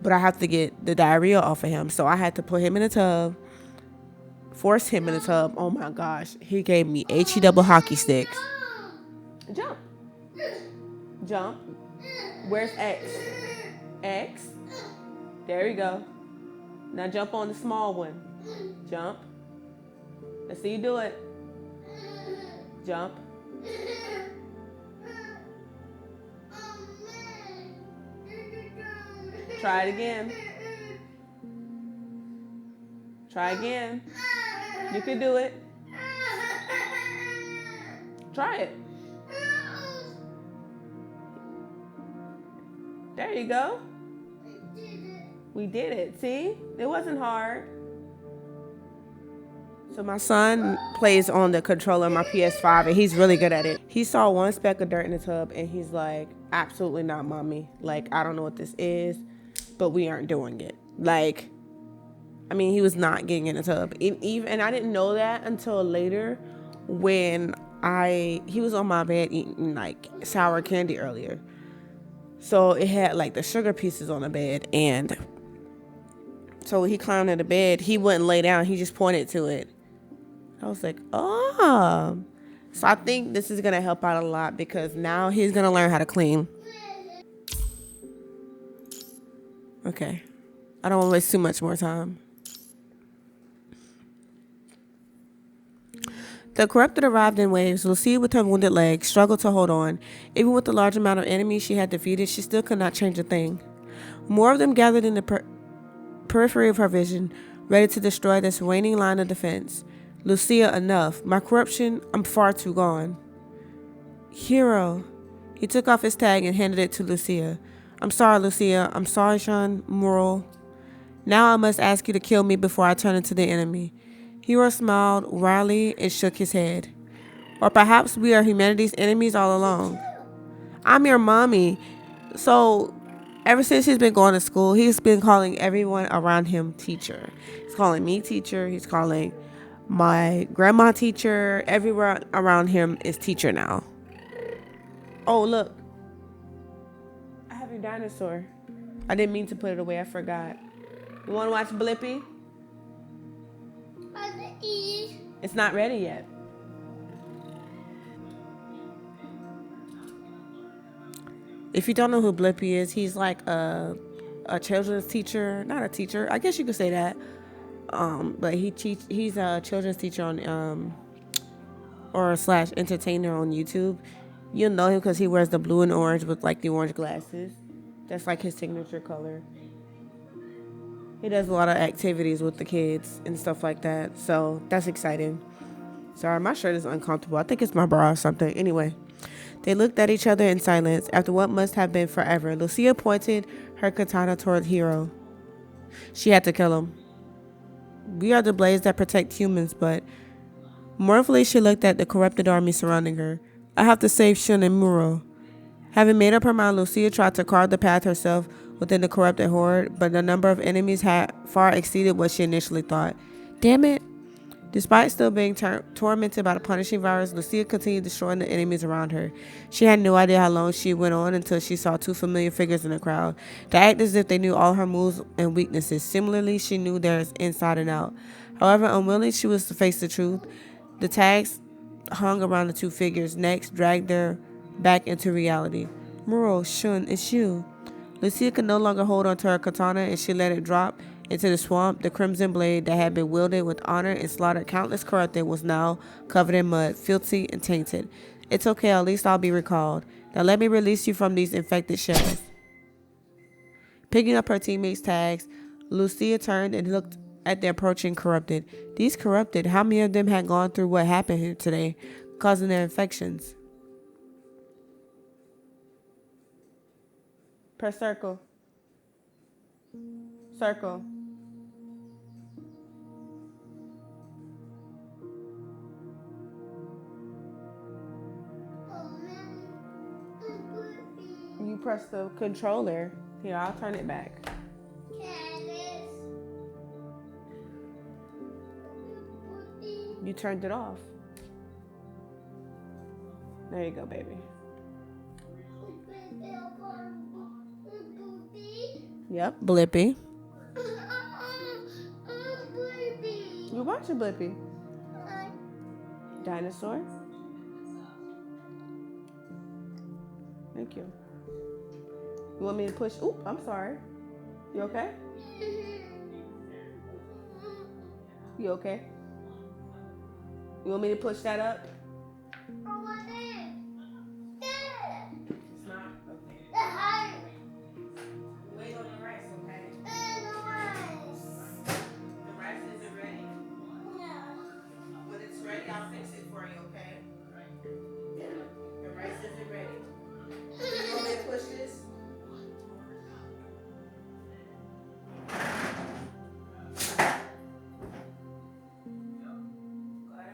But I have to get the diarrhea off of him. So I had to put him in the tub, force him in the tub. Oh my gosh. He gave me HE double hockey sticks. Jump. Jump. Where's X? X. There you go. Now jump on the small one. Jump. Let's see you do it. Jump. Try it again. Try again. You can do it. Try it. There you go. We did it. See? It wasn't hard. So my son plays on the controller of my PS5 and he's really good at it. He saw one speck of dirt in the tub and he's like, absolutely not, mommy. Like, I don't know what this is, but we aren't doing it. Like, I mean, he was not getting in the tub. And I didn't know that until later when he was on my bed eating like sour candy earlier. So it had like the sugar pieces on the bed, and so he climbed in the bed. He wouldn't lay down. He just pointed to it. I was like, oh. So I think this is going to help out a lot because now he's going to learn how to clean. Okay. I don't want to waste too much more time. The corrupted arrived in waves. Lucia, with her wounded leg, struggled to hold on. Even with the large amount of enemies she had defeated, she still could not change a thing. More of them gathered in the periphery of her vision, ready to destroy this waning line of defense. Lucia, enough. My corruption, I'm far too gone. Hero. He took off his tag and handed it to Lucia. I'm sorry, Lucia. I'm sorry, Sean. Moral. Now I must ask you to kill me before I turn into the enemy. Hero smiled wryly and shook his head. Or perhaps we are humanity's enemies all along. I'm your mommy. So ever since he's been going to school, he's been calling everyone around him teacher. He's calling me teacher. He's calling my grandma teacher. Everywhere around him is teacher now. Oh, look. I have dinosaur. I didn't mean to put it away. I forgot. You want to watch Blippi? It's not ready yet. If you don't know who Blippi is, he's like a children's teacher. Not a teacher. I guess you could say that. But he's a children's teacher on or / entertainer on YouTube. You'll know him because he wears the blue and orange with like the orange glasses. That's like his signature color. He does a lot of activities with the kids and stuff like that. So that's exciting. Sorry, my shirt is uncomfortable. I think it's my bra or something. Anyway, they looked at each other in silence. After what must have been forever, Lucia pointed her katana toward Hiro. She had to kill him. We are the blades that protect humans, but... Mournfully, she looked at the corrupted army surrounding her. I have to save Shun and Muro. Having made up her mind, Lucia tried to carve the path herself within the corrupted horde, but the number of enemies had far exceeded what she initially thought. Damn it! Despite still being tormented by the punishing virus, Lucia continued destroying the enemies around her. She had no idea how long she went on until she saw two familiar figures in the crowd. They acted as if they knew all her moves and weaknesses. Similarly, she knew theirs inside and out. However unwilling she was to face the truth, the tags hung around the two figures' necks, dragged her back into reality. Muro, Shun, it's you. Lucia could no longer hold onto her katana, and she let it drop into the swamp. The crimson blade that had been wielded with honor and slaughtered countless corrupted was now covered in mud, filthy and tainted. It's okay, at least I'll be recalled. Now let me release you from these infected shells. Picking up her teammates' tags, Lucia turned and looked at the approaching corrupted. These corrupted, how many of them had gone through what happened here today, causing their infections? Press circle. Circle. You press the controller. Here, I'll turn it back. You turned it off. There you go, baby. Yep, Blippi. You watching Blippi? Dinosaur? Thank you. You want me to push? Oop, I'm sorry. You okay? You okay? You want me to push that up? It's not okay. Wait on the rice, okay? The rice isn't ready? No. When it's ready, I'll fix it for you, okay? The rice isn't ready. You want me to push this?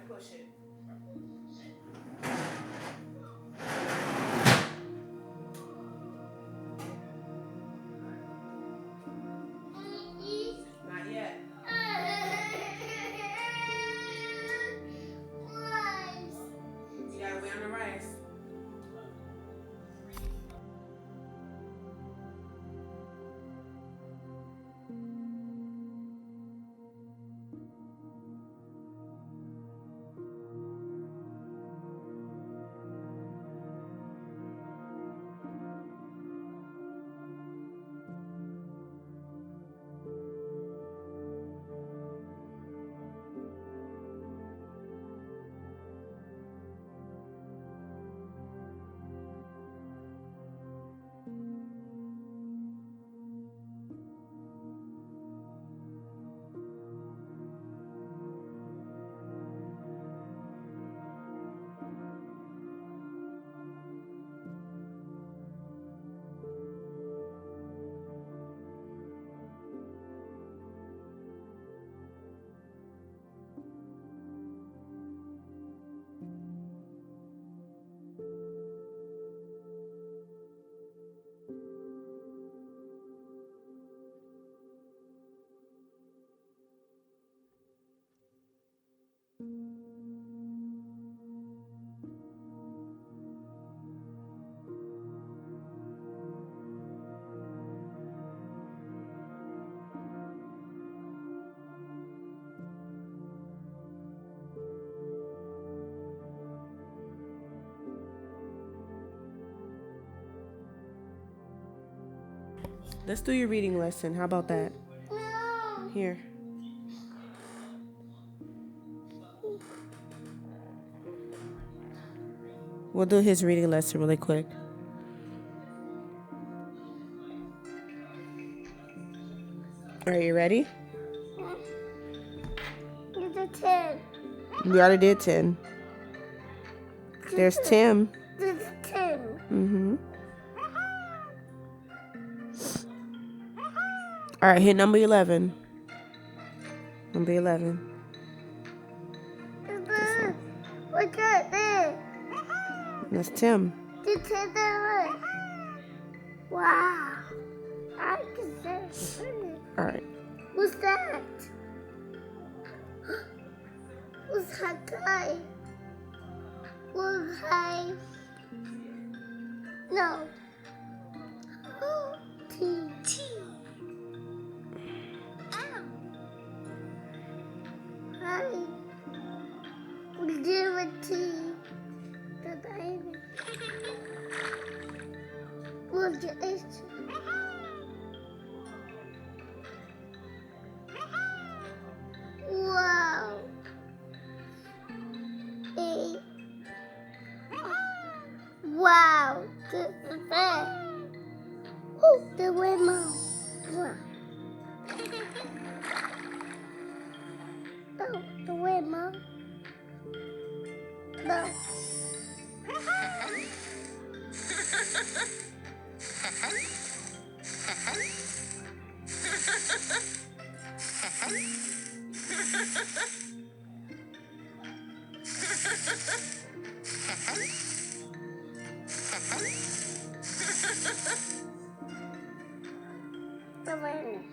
Push it. Not yet. Let's do your reading lesson. How about that? No. Here. We'll do his reading lesson really quick. Are you ready? It's a 10. We already did 10. There's Tim. It's 10. Mm-hmm. All right, hit number 11. Number 11. What's that there? That's Tim. It's a 10. Wow. I can say. All right. What's that? What's that guy? What's that? No. T. Hi. We do a T. The baby. What's your H? Wow. A. Wow. This is bad. Oh, the windmill. Wow. Oh, the windmill. No. The windmill.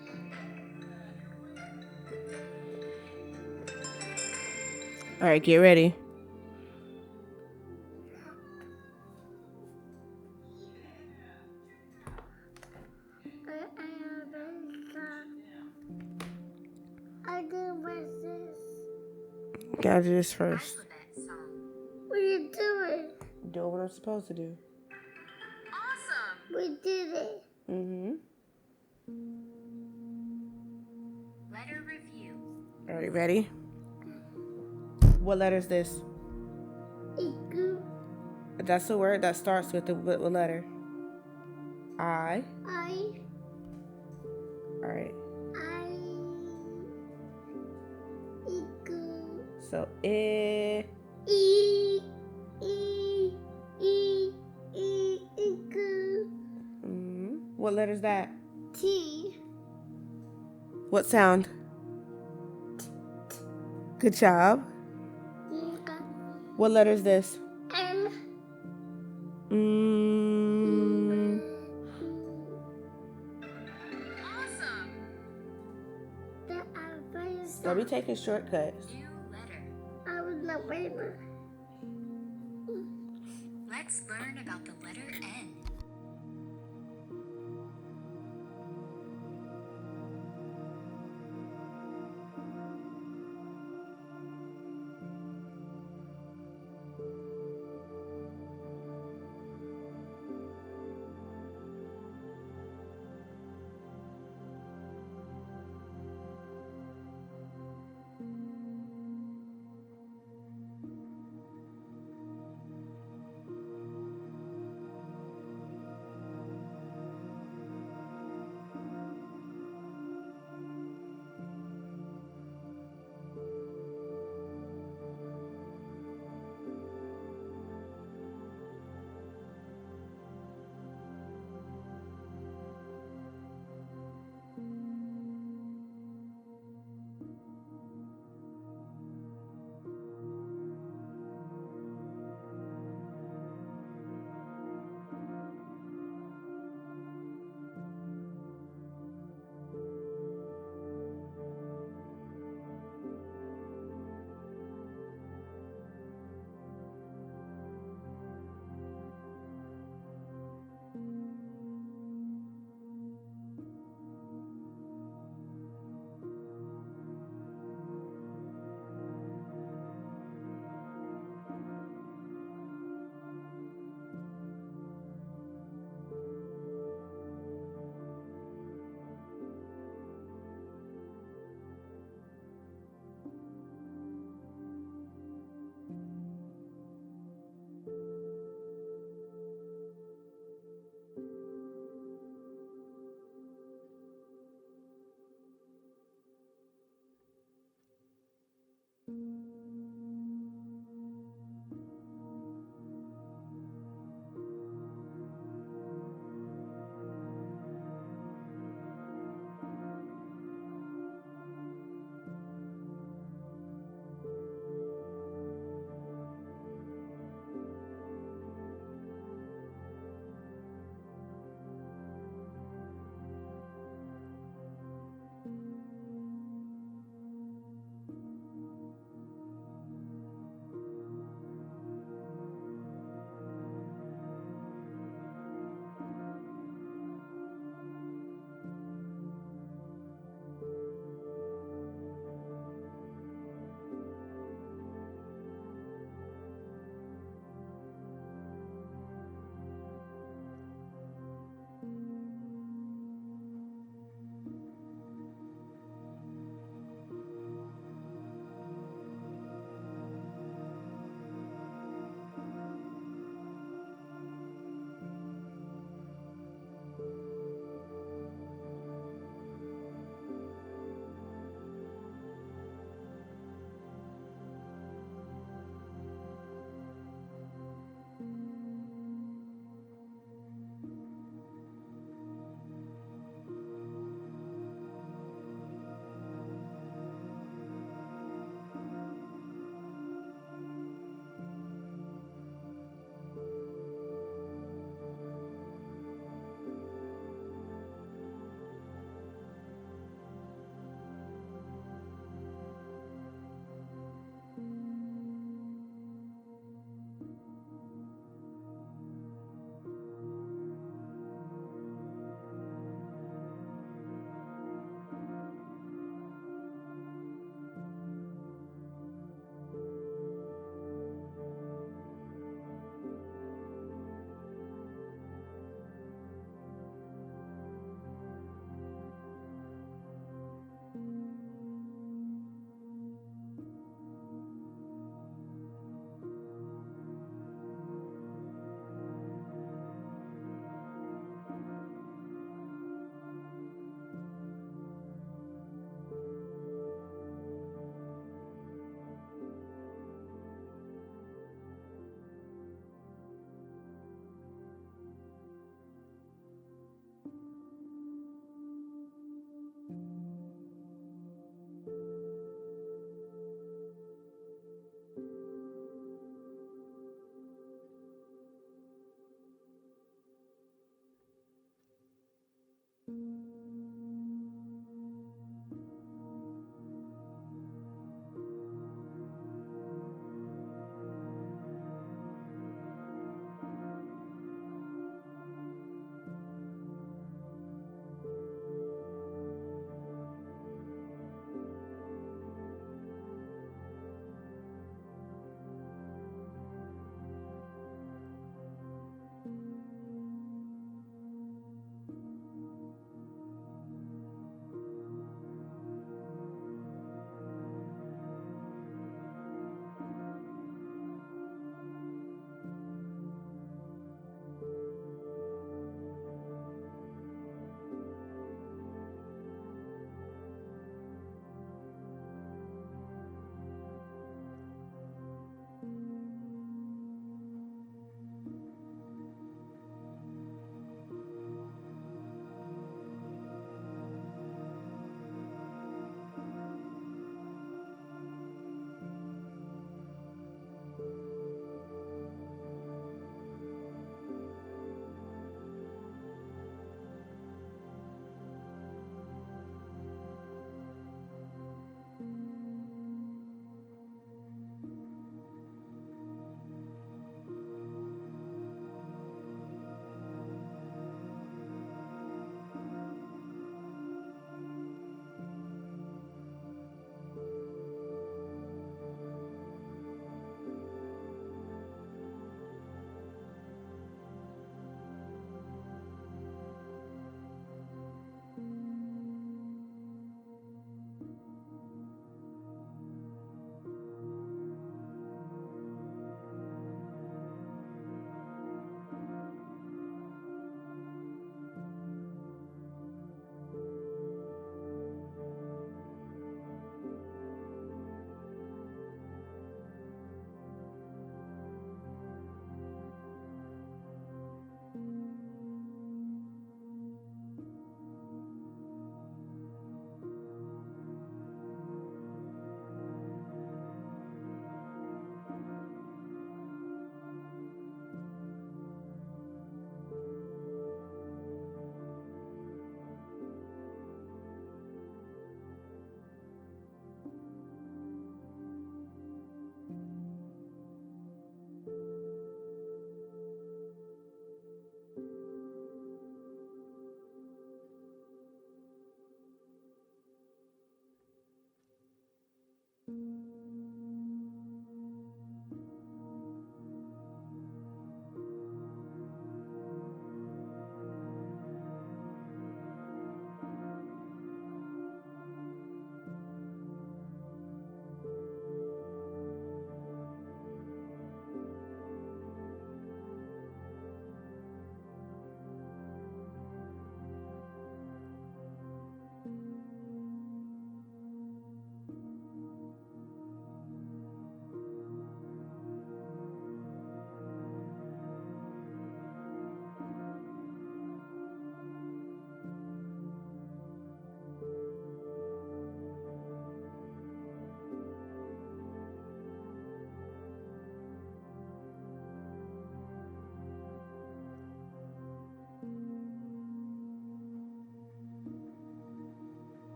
All right, get ready. I do verses. Gotta do this first. What are you doing? Do what I'm supposed to do. We did it. Mm-hmm. Letter review. All right, ready? What letter is this? Iku. That's the word that starts with the what letter? I. All right. Iku. So I. Iku. What letter is that? T. What sound? Good job. What letter is this? M. Awesome. Don't be taking shortcuts. New letter. I was not waiting. Let's learn about the letter N.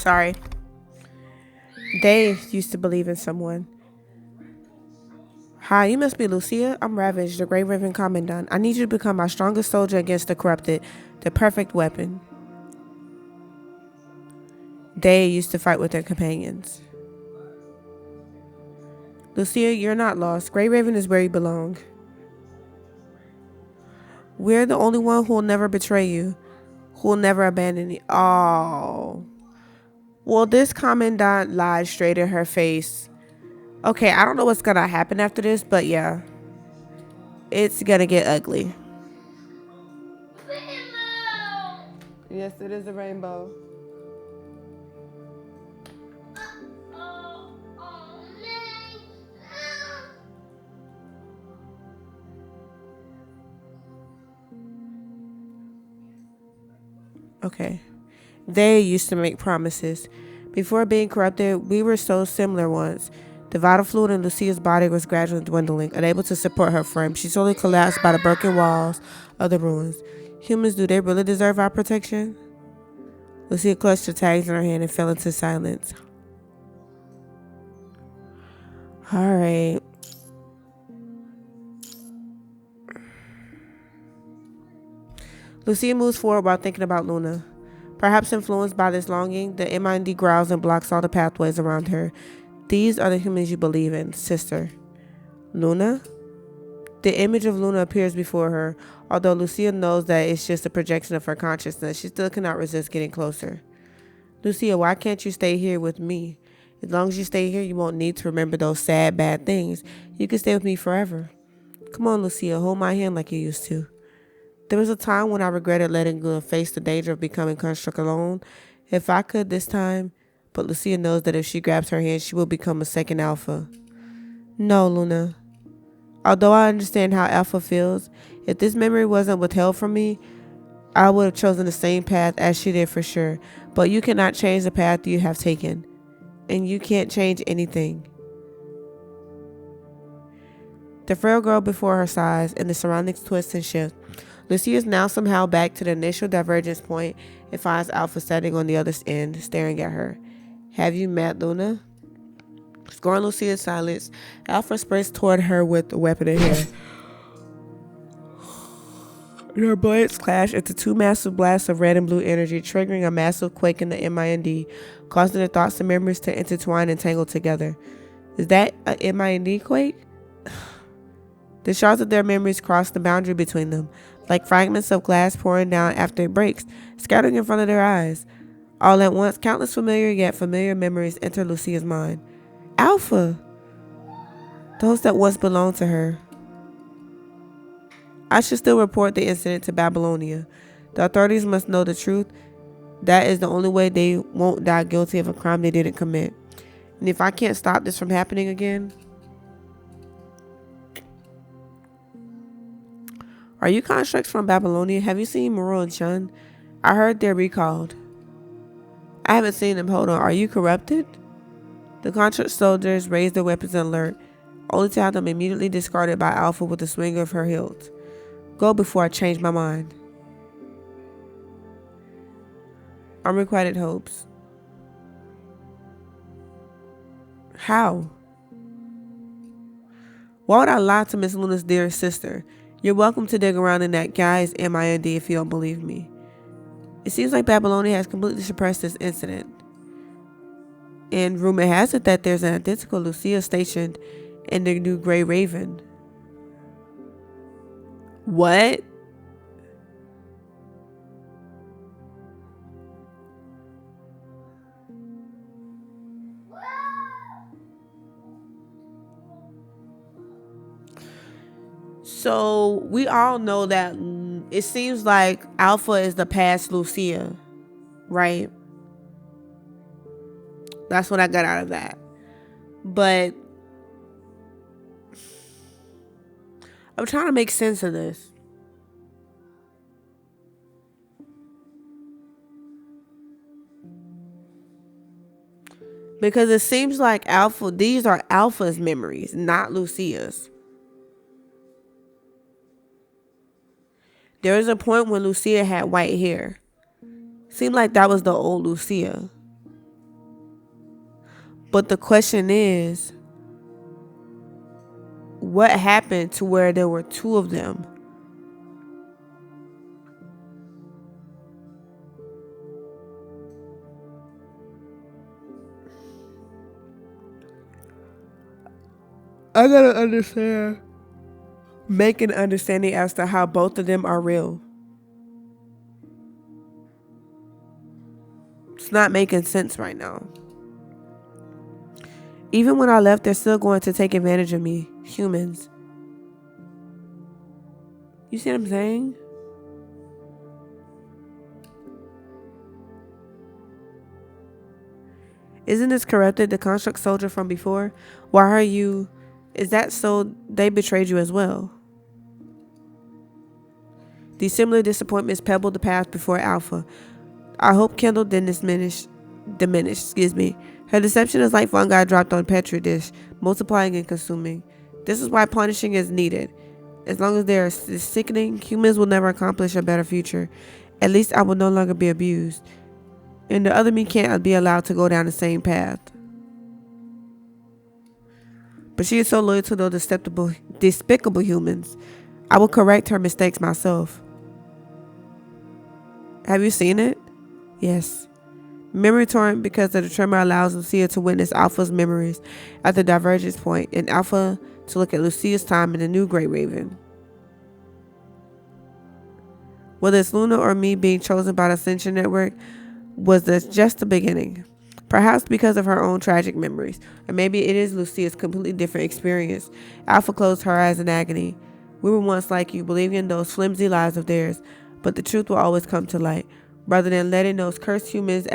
Sorry. They used to believe in someone. Hi, you must be Lucia. I'm Ravage, the Grey Raven Commandant. I need you to become my strongest soldier against the corrupted, the perfect weapon. They used to fight with their companions. Lucia, you're not lost. Grey Raven is where you belong. We're the only one who will never betray you, who will never abandon you. Oh. Well, this Commandant lied straight in her face. Okay, I don't know what's gonna happen after this, but yeah. It's gonna get ugly. Rainbow! Yes, it is a rainbow. Okay. They used to make promises. Before being corrupted, we were so similar once. The vital fluid in Lucia's body was gradually dwindling. Unable to support her frame, she slowly collapsed by the broken walls of the ruins. Humans, do they really deserve our protection? Lucia clutched the tags in her hand and fell into silence. All right. Lucia moves forward while thinking about Luna. Perhaps influenced by this longing, the MIND growls and blocks all the pathways around her. These are the humans you believe in, sister. Luna? The image of Luna appears before her. Although Lucia knows that it's just a projection of her consciousness, she still cannot resist getting closer. Lucia, why can't you stay here with me? As long as you stay here, you won't need to remember those sad, bad things. You can stay with me forever. Come on, Lucia, hold my hand like you used to. There was a time when I regretted letting Luna face the danger of becoming construct alone. If I could this time, but Lucia knows that if she grabs her hand, she will become a second Alpha. No, Luna. Although I understand how Alpha feels, if this memory wasn't withheld from me, I would have chosen the same path as she did for sure. But you cannot change the path you have taken. And you can't change anything. The frail girl before her sighs, and the surroundings twist and shift. Lucia is now somehow back to the initial divergence point and finds Alpha standing on the other end, staring at her. Have you met Luna? Scoring Lucia's silence, Alpha sprints toward her with the weapon in hand. Their blades clash into two massive blasts of red and blue energy, triggering a massive quake in the MIND, causing their thoughts and memories to intertwine and tangle together. Is that a MIND quake? The shards of their memories cross the boundary between them, like fragments of glass pouring down after it breaks, scattering in front of their eyes. All at once, countless familiar yet familiar memories enter Lucia's mind. Alpha! Those that once belonged to her. I should still report the incident to Babylonia. The authorities must know the truth. That is the only way they won't die guilty of a crime they didn't commit. And if I can't stop this from happening again... Are you constructs from Babylonia? Have you seen Muro and Chun? I heard they're recalled. I haven't seen them. Hold on. Are you corrupted? The construct soldiers raise their weapons and alert, only to have them immediately discarded by Alpha with a swing of her hilt. Go before I change my mind. Unrequited hopes. How? Why would I lie to Miss Luna's dear sister? You're welcome to dig around in that guy's MIND if you don't believe me. It seems like Babylonia has completely suppressed this incident. And rumor has it that there's an identical Lucia stationed in the new Grey Raven. What? So we all know that it seems like Alpha is the past Lucia, right? That's what I got out of that. But I'm trying to make sense of this. Because it seems like Alpha, these are Alpha's memories, not Lucia's. There was a point when Lucia had white hair. Seemed like that was the old Lucia. But the question is, what happened to where there were two of them? I gotta understand. Make an understanding as to how both of them are real. It's not making sense right now. Even when I left, they're still going to take advantage of me. Humans. You see what I'm saying? Isn't this corrupted, the construct soldier from before? Why are you... Is that so they betrayed you as well? These similar disappointments pebbled the path before Alpha. Our hope kindled then diminished. Her deception is like fungi dropped on petri dish, multiplying and consuming. This is why punishing is needed. As long as they are sickening, humans will never accomplish a better future. At least I will no longer be abused. And the other me can't be allowed to go down the same path. But she is so loyal to those despicable humans. I will correct her mistakes myself. Have you seen it? Yes. Memory torrent because the tremor allows Lucia to witness Alpha's memories at the divergence point and Alpha to look at Lucia's time in the new Great Raven. Whether it's Luna or me being chosen by the Ascension Network was just the beginning. Perhaps because of her own tragic memories, or maybe it is Lucia's completely different experience. Alpha closed her eyes in agony. We were once like you, believing in those flimsy lies of theirs, but the truth will always come to light. Rather than letting those cursed humans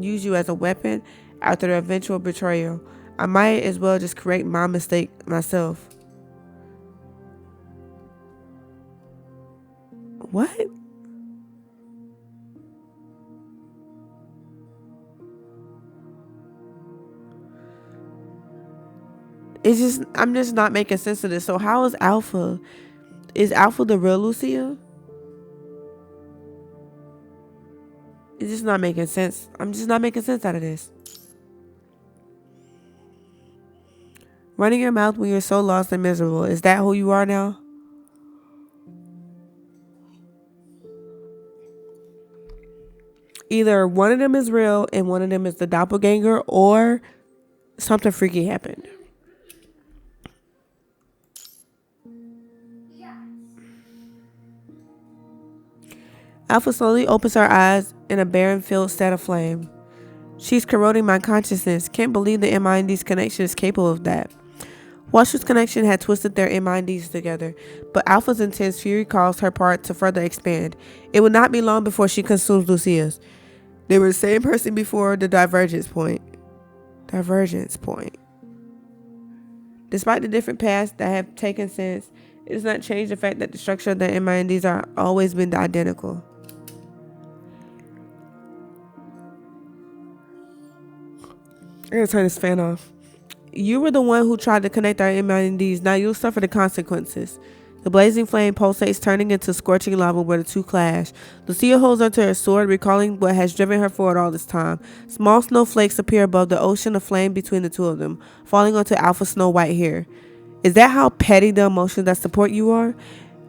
use you as a weapon after their eventual betrayal, I might as well just correct my mistake myself. What? I'm just not making sense of this. So how is Alpha? Is Alpha the real Lucia? It's just not making sense. I'm just not making sense out of this. Running your mouth when you're so lost and miserable. Is that who you are now? Either one of them is real and one of them is the doppelganger, or something freaky happened. Alpha slowly opens her eyes in a barren field set aflame. She's corroding my consciousness. Can't believe the MIND's connection is capable of that. Washu's connection had twisted their MINDs together, but Alpha's intense fury caused her part to further expand. It would not be long before she consumes Lucia's. They were the same person before the divergence point. Despite the different paths that have taken since, it does not change the fact that the structure of their MINDs are always been identical. I gotta turn this fan off. You were the one who tried to connect our MINDs. Now you'll suffer the consequences. The blazing flame pulsates, turning into scorching lava where the two clash. Lucia holds onto her sword, recalling what has driven her forward all this time. Small snowflakes appear above the ocean of flame between the two of them, falling onto Alpha's snow white hair. Is that how petty the emotions that support you are?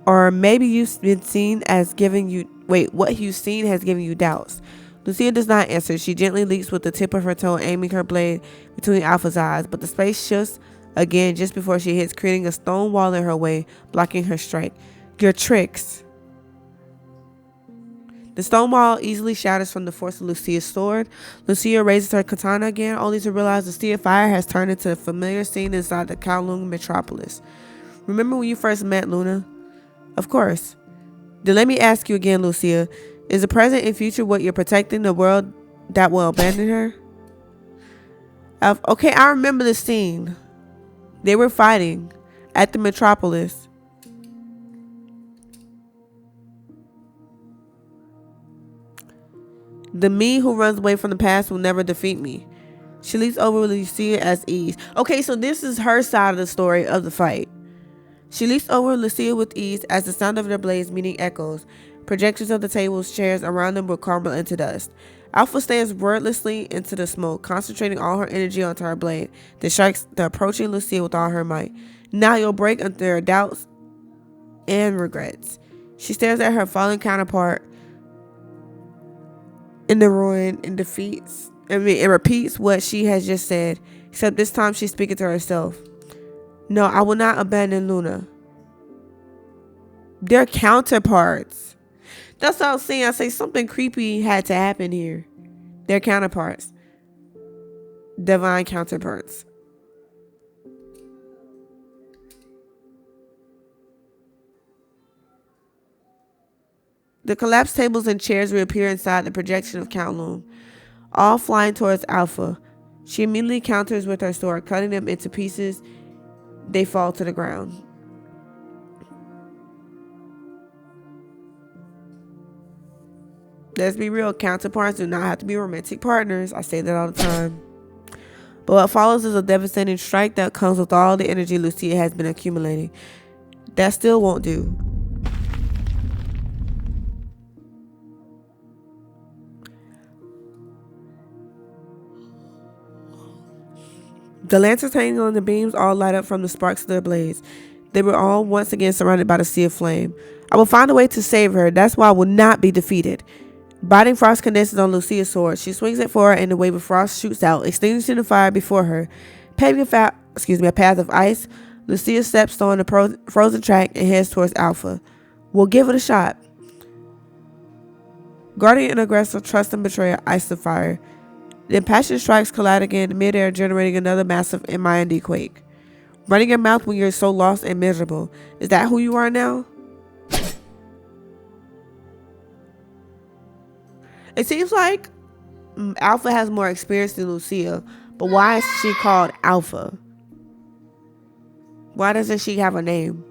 Or maybe you've been seen as giving you... Wait, what you've seen has given you doubts. Lucia does not answer. She gently leaps with the tip of her toe, aiming her blade between Alpha's eyes, but the space shifts again just before she hits, creating a stone wall in her way, blocking her strike. Your tricks. The stone wall easily shatters from the force of Lucia's sword. Lucia raises her katana again, only to realize the sea of fire has turned into a familiar scene inside the Kowloon metropolis. Remember when you first met Luna? Of course. Then let me ask you again, Lucia. Is the present and future what you're protecting, the world that will abandon her? Okay, I remember the scene. They were fighting at the metropolis. The me who runs away from the past will never defeat me. She leaps over Lucia as ease. Okay, so this is her side of the story of the fight. She leaps over Lucia with ease as the sound of their blades meeting echoes. Projections of the tables, chairs around them will crumble into dust. Alpha stands wordlessly into the smoke, concentrating all her energy onto her blade, then strikes the approaching Lucia with all her might. Now you'll break under her doubts and regrets. She stares at her fallen counterpart in the ruin and repeats what she has just said, except this time she's speaking to herself. No, I will not abandon Luna. They're counterparts. That's what I was saying. I say something creepy had to happen here. They're counterparts. Divine counterparts. The collapsed tables and chairs reappear inside the projection of Kowloon, all flying towards Alpha. She immediately counters with her sword, cutting them into pieces. They fall to the ground. Let's be real, counterparts do not have to be romantic partners. I say that all the time. But what follows is a devastating strike that comes with all the energy Lucia has been accumulating. That still won't do. The lanterns hanging on the beams all light up from the sparks of their blades. They were all once again surrounded by the sea of flame. I will find a way to save her. That's why I will not be defeated. Biting frost condenses on Lucia's sword. She swings it for her, and the wave of frost shoots out, extinguishing the fire before her. Paving a path of ice, Lucia steps on the frozen track and heads towards Alpha. We'll give it a shot. Guardian and aggressor trust and betrayal ice the fire. The passion strikes collide again in midair, generating another massive MIND quake. Running your mouth when you're so lost and miserable. Is that who you are now? It seems like Alpha has more experience than Lucia, but why is she called Alpha? Why doesn't she have a name?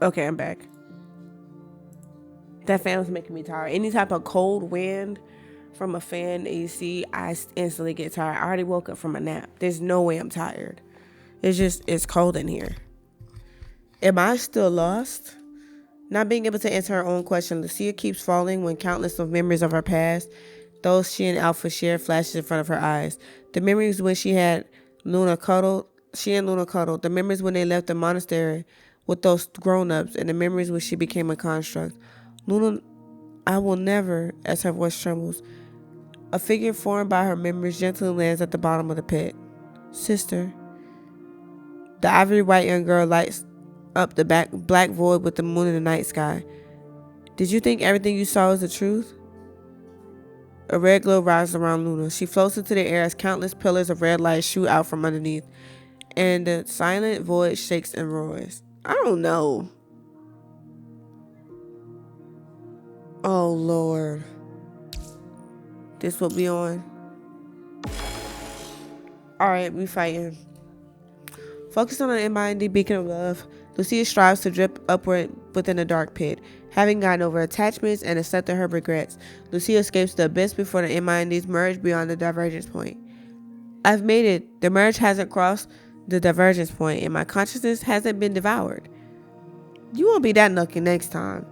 Okay, I'm back. That fan was making me tired. Any type of cold wind from a fan that you see, I instantly get tired. I already woke up from a nap. There's no way I'm tired. It's cold in here. Am I still lost? Not being able to answer her own question, Lucia keeps falling when countless of memories of her past, those she and Alpha shared, flashes in front of her eyes. The memories when she and Luna cuddled. The memories when they left the monastery with those grown-ups, and the memories when she became a construct. Luna, I will never, as her voice trembles. A figure formed by her memories gently lands at the bottom of the pit. Sister. The ivory white young girl lights up the black void with the moon in the night sky. Did you think everything you saw was the truth? A red glow rises around Luna. She floats into the air as countless pillars of red light shoot out from underneath, and the silent void shakes and roars. I don't know. Oh, Lord. This will be on. Alright, we fighting. Focused on an MIND beacon of love, Lucia strives to drip upward within the dark pit. Having gotten over attachments and accepted her regrets, Lucia escapes the abyss before the MINDs merge beyond the divergence point. I've made it. The merge hasn't crossed the divergence point, and my consciousness hasn't been devoured. You won't be that lucky next time.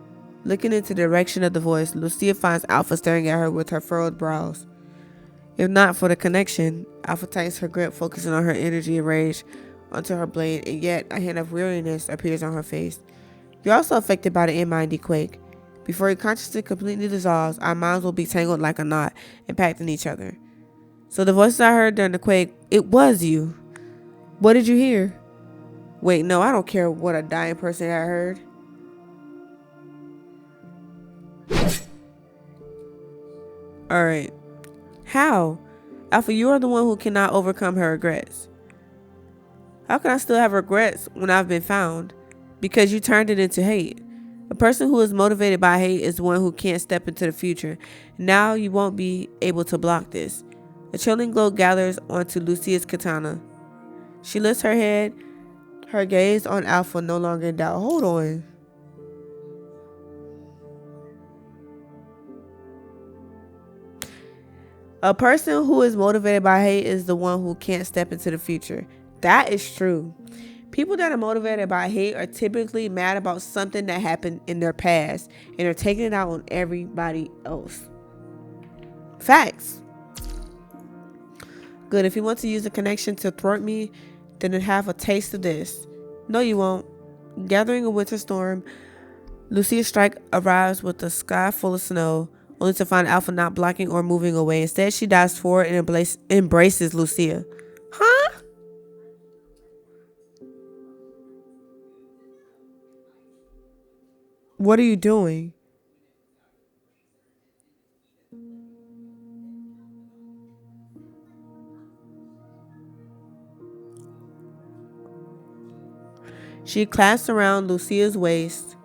Looking into the direction of the voice, Lucia finds Alpha staring at her with her furrowed brows. If not for the connection, Alpha tightens her grip, focusing on her energy and rage onto her blade, and yet a hint of weariness appears on her face. You're also affected by the MIND quake. Before your consciousness completely dissolves, our minds will be tangled like a knot, impacting each other. So the voices I heard during the quake, it was you. What did you hear? Wait, no, I don't care what a dying person had heard. Alright. How? Alpha, you are the one who cannot overcome her regrets. How can I still have regrets when I've been found? Because you turned it into hate. A person who is motivated by hate is one who can't step into the future. Now you won't be able to block this. A chilling glow gathers onto Lucia's katana. She lifts her head, her gaze on Alpha no longer in doubt. Hold on. A person who is motivated by hate is the one who can't step into the future. That is true. People that are motivated by hate are typically mad about something that happened in their past and are taking it out on everybody else. Facts. Good. If you want to use a connection to thwart me, then have a taste of this. No, you won't. Gathering a winter storm, Lucia's strike arrives with the sky full of snow, only to find Alpha not blocking or moving away. Instead, she dives forward and embraces Lucia. Huh? What are you doing? She clasped around Lucia's waist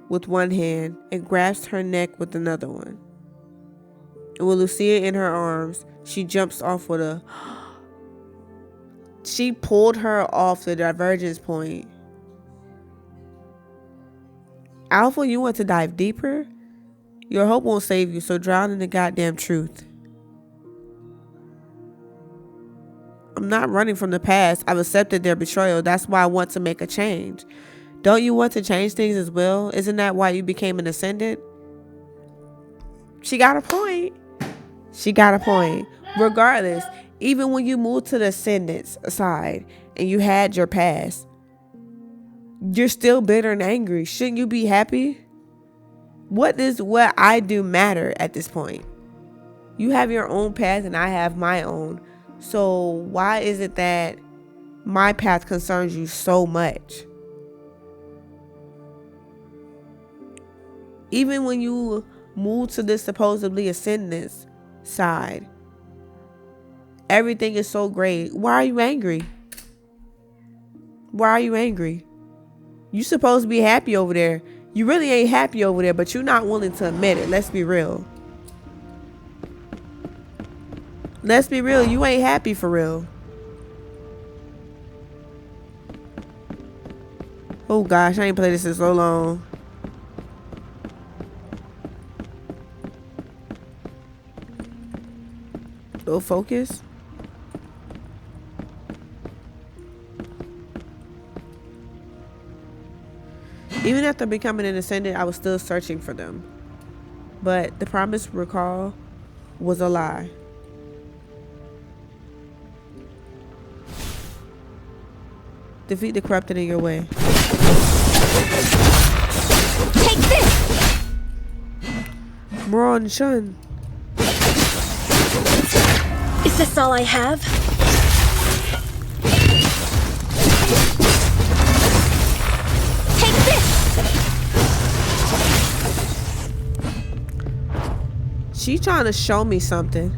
with one hand and grasped her neck with another one. And with Lucia in her arms, she jumps off with a... She pulled her off the divergence point. Alpha, you want to dive deeper? Your hope won't save you, so drown in the goddamn truth. I'm not running from the past. I've accepted their betrayal. That's why I want to make a change. Don't you want to change things as well? Isn't that why you became an ascendant? She got a point. She got a point. Regardless, even when you moved to the ascendant's side and you had your past, you're still bitter and angry. Shouldn't you be happy? What does what I do matter at this point? You have your own path and I have my own. So why is it that my path concerns you so much? Even when you move to this supposedly ascendant's side, everything is so great. Why are you angry? Why are you angry? You supposed to be happy over there. You really ain't happy over there, but you're not willing to admit it. Let's be real. Let's be real. You ain't happy for real. Oh gosh, I ain't played this in so long. Go focus. Even after becoming an ascendant, I was still searching for them. But the promised recall was a lie. Defeat the corrupted in your way. Take this! Moron Shun. Is this all I have? Take this! She trying to show me something.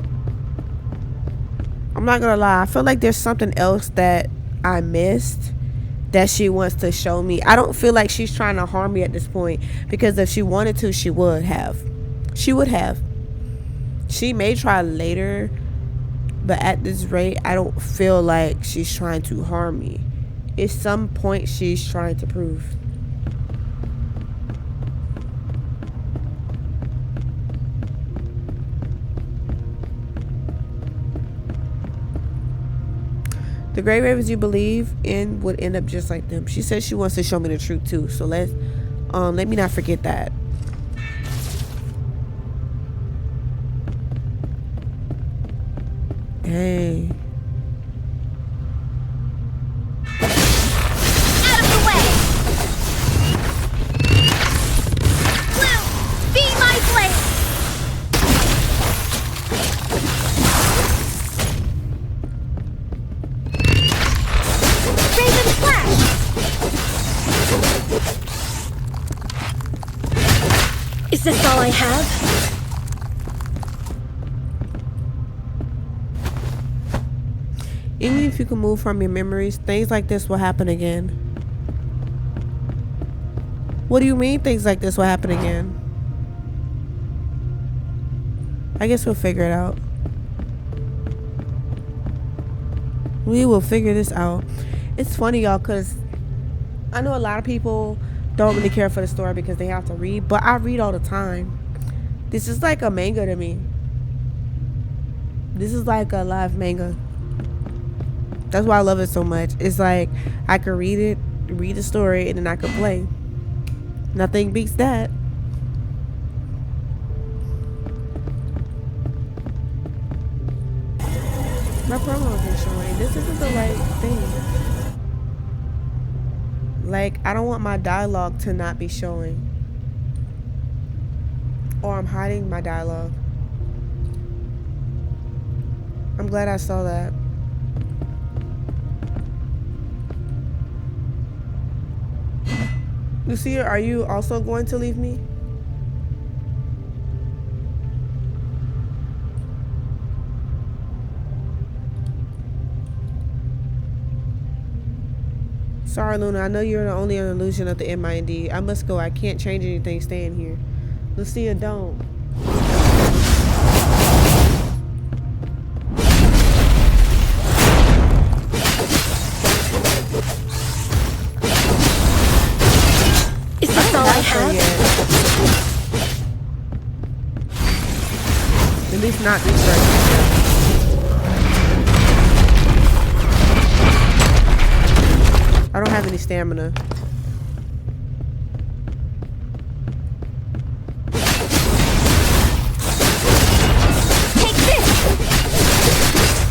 I'm not gonna lie. I feel like there's something else that I missed that she wants to show me. I don't feel like she's trying to harm me at this point, because if she wanted to, she would have. She would have. She may try later, but at this rate, I don't feel like she's trying to harm me. It's some point she's trying to prove. The Grey Ravens you believe in would end up just like them. She says she wants to show me the truth too. So let me not forget that. Hey. Out of the way! Blue, be my blade! Raven Flash! Is this all I have? Even if you can move from your memories, things like this will happen again. What do you mean things like this will happen again? I guess we'll figure it out. We will figure this out. It's funny, y'all, because I know a lot of people don't really care for the story because they have to read, but I read all the time. This is like a manga to me. This is like a live manga. That's why I love it so much. It's like I could read the story, and then I could play. Nothing beats that. My promo isn't showing. This isn't the right thing. Like, I don't want my dialogue to not be showing. Or I'm hiding my dialogue. I'm glad I saw that. Lucia, are you also going to leave me? Sorry, Luna. I know you're the only illusion of the MIND. I must go. I can't change anything staying here. Lucia, don't. Is this all I have? At least not this right. I don't have any stamina. Take this!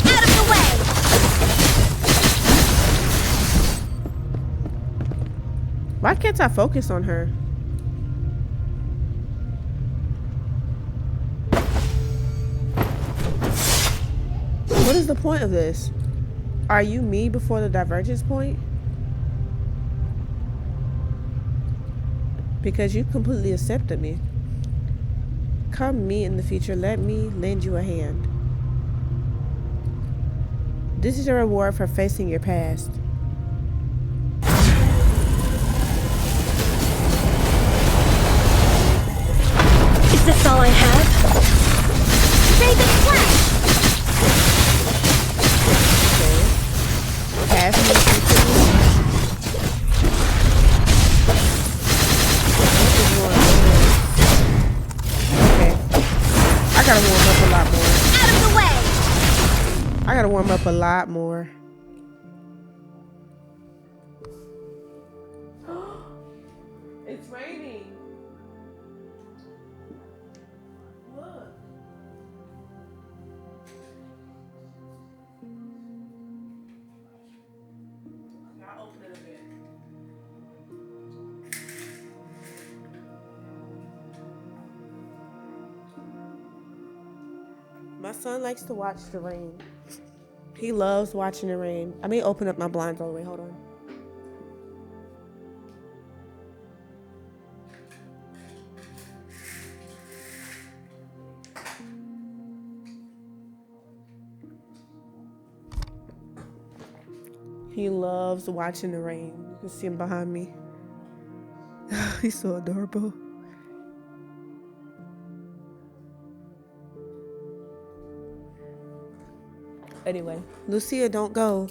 Out of the way! Why can't I focus on her? What is the point of this? Are you me before the divergence point? Because you completely accepted me. Come me in the future, let me lend you a hand. This is your reward for facing your past. Is this all I have? Raven Flash! Okay. Pass me the future. I gotta warm up a lot more. Out of the way! I gotta warm up a lot more. It's raining. Look. I'll open it a bit. My son likes to watch the rain. He loves watching the rain. I may open up my blinds all the way. Hold on. He loves watching the rain. You can see him behind me. He's so adorable. Anyway, Lucia, don't go.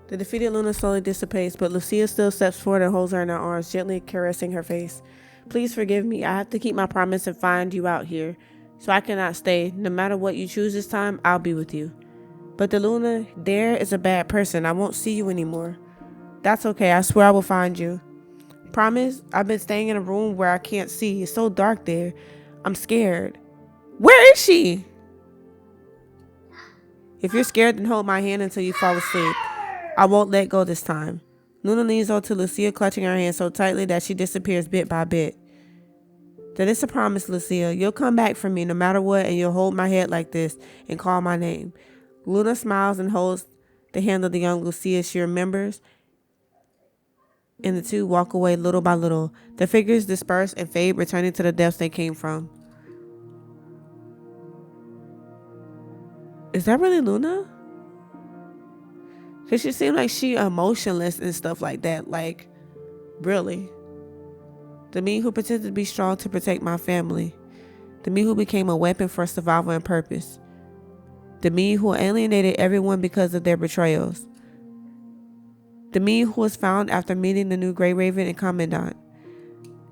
The defeated Luna slowly dissipates, but Lucia still steps forward and holds her in her arms, gently caressing her face. Please forgive me. I have to keep my promise and find you out here. So I cannot stay. No matter what you choose this time, I'll be with you. But the Luna there is a bad person. I won't see you anymore. That's okay. I swear I will find you. Promise? I've been staying in a room where I can't see. It's so dark there. I'm scared. Where is she? If you're scared, then hold my hand until you fall asleep. I won't let go this time. Luna leans over to Lucia, clutching her hand so tightly that she disappears bit by bit. Then it's a promise, Lucia. You'll come back for me no matter what, and you'll hold my head like this and call my name. Luna smiles and holds the hand of the young Lucia she remembers, and the two walk away little by little. The figures disperse and fade, returning to the depths they came from. Is that really Luna? Because she seemed like she emotionless and stuff like that. Like, really? The me who pretended to be strong to protect my family. The me who became a weapon for survival and purpose. The me who alienated everyone because of their betrayals. The me who was found after meeting the new Grey Raven and Commandant.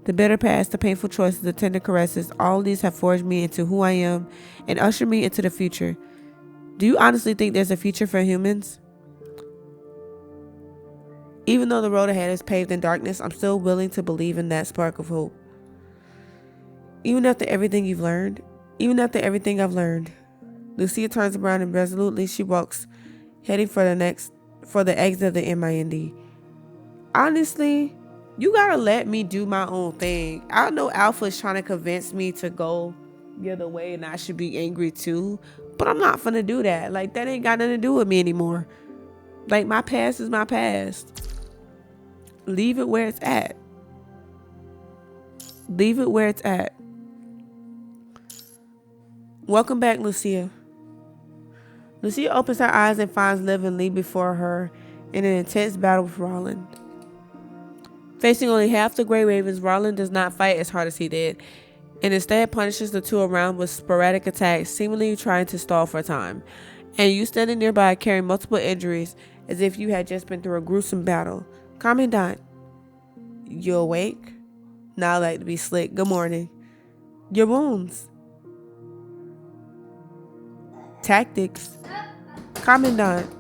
The bitter past, the painful choices, the tender caresses, all these have forged me into who I am and ushered me into the future. Do you honestly think there's a future for humans? Even though the road ahead is paved in darkness, I'm still willing to believe in that spark of hope. Even after everything you've learned, even after everything I've learned. Lucia turns around and resolutely she walks, heading for the exit of the MIND. Honestly, you gotta let me do my own thing. I know Alpha is trying to convince me to go the other way and I should be angry too, but I'm not finna do that. Like, that ain't got nothing to do with me anymore. Like, my past is my past. Leave it where it's at. Leave it where it's at. Welcome back, Lucia. Lucia opens her eyes and finds Liv and Lee before her in an intense battle with Roland. Facing only half the Grey Ravens, Roland does not fight as hard as he did, and instead punishes the two around with sporadic attacks, seemingly trying to stall for time. And you standing nearby carrying multiple injuries as if you had just been through a gruesome battle. Commandant, you awake? Now I like to be slick. Good morning. Your wounds. Tactics. Commandant.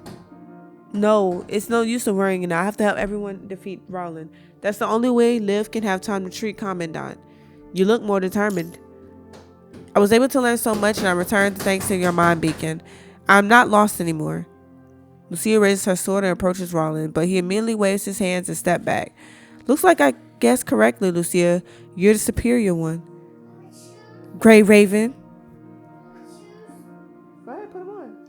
No, it's no use of worrying now. I have to help everyone defeat Roland. That's the only way Liv can have time to treat Commandant. You look more determined. I was able to learn so much and I returned thanks to your mind beacon. I'm not lost anymore. Lucia raises her sword and approaches Roland, but he immediately waves his hands and steps back. Looks like I guessed correctly, Lucia. You're the superior one. Grey Raven. Go ahead, put them on.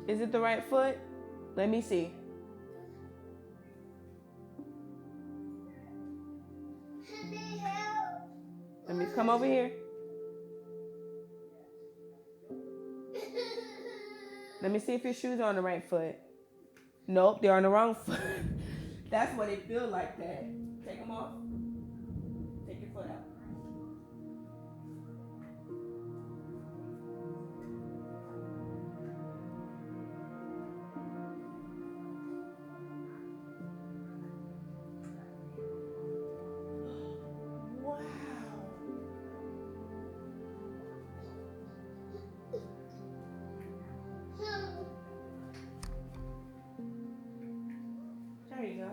Is it the right foot? Let me see. Let me come over here. Let me see if your shoes are on the right foot. Nope, they're on the wrong foot. That's what it feels like that. Take them off. Take your foot out. There you go.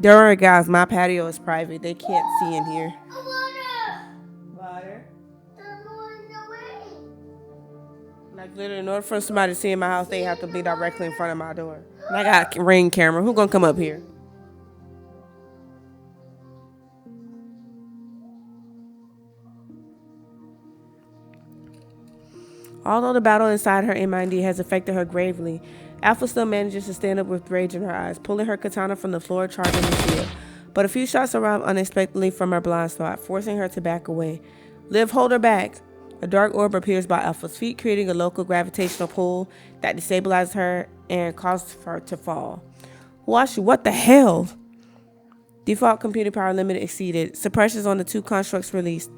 Don't worry, guys. My patio is private. They can't see in here. Water. Like literally, in order for somebody to see in my house, they have to be directly in front of my door. And I got a Ring camera. Who gonna come up here? Although the battle inside her mind has affected her gravely, Alpha still manages to stand up with rage in her eyes, pulling her katana from the floor, charging Lucia. But a few shots arrive unexpectedly from her blind spot, forcing her to back away. Liv, hold her back. A dark orb appears by Alpha's feet, creating a local gravitational pull that destabilizes her and causes her to fall. Washu, what the hell? Default computing power limit exceeded. Suppressions on the two constructs released.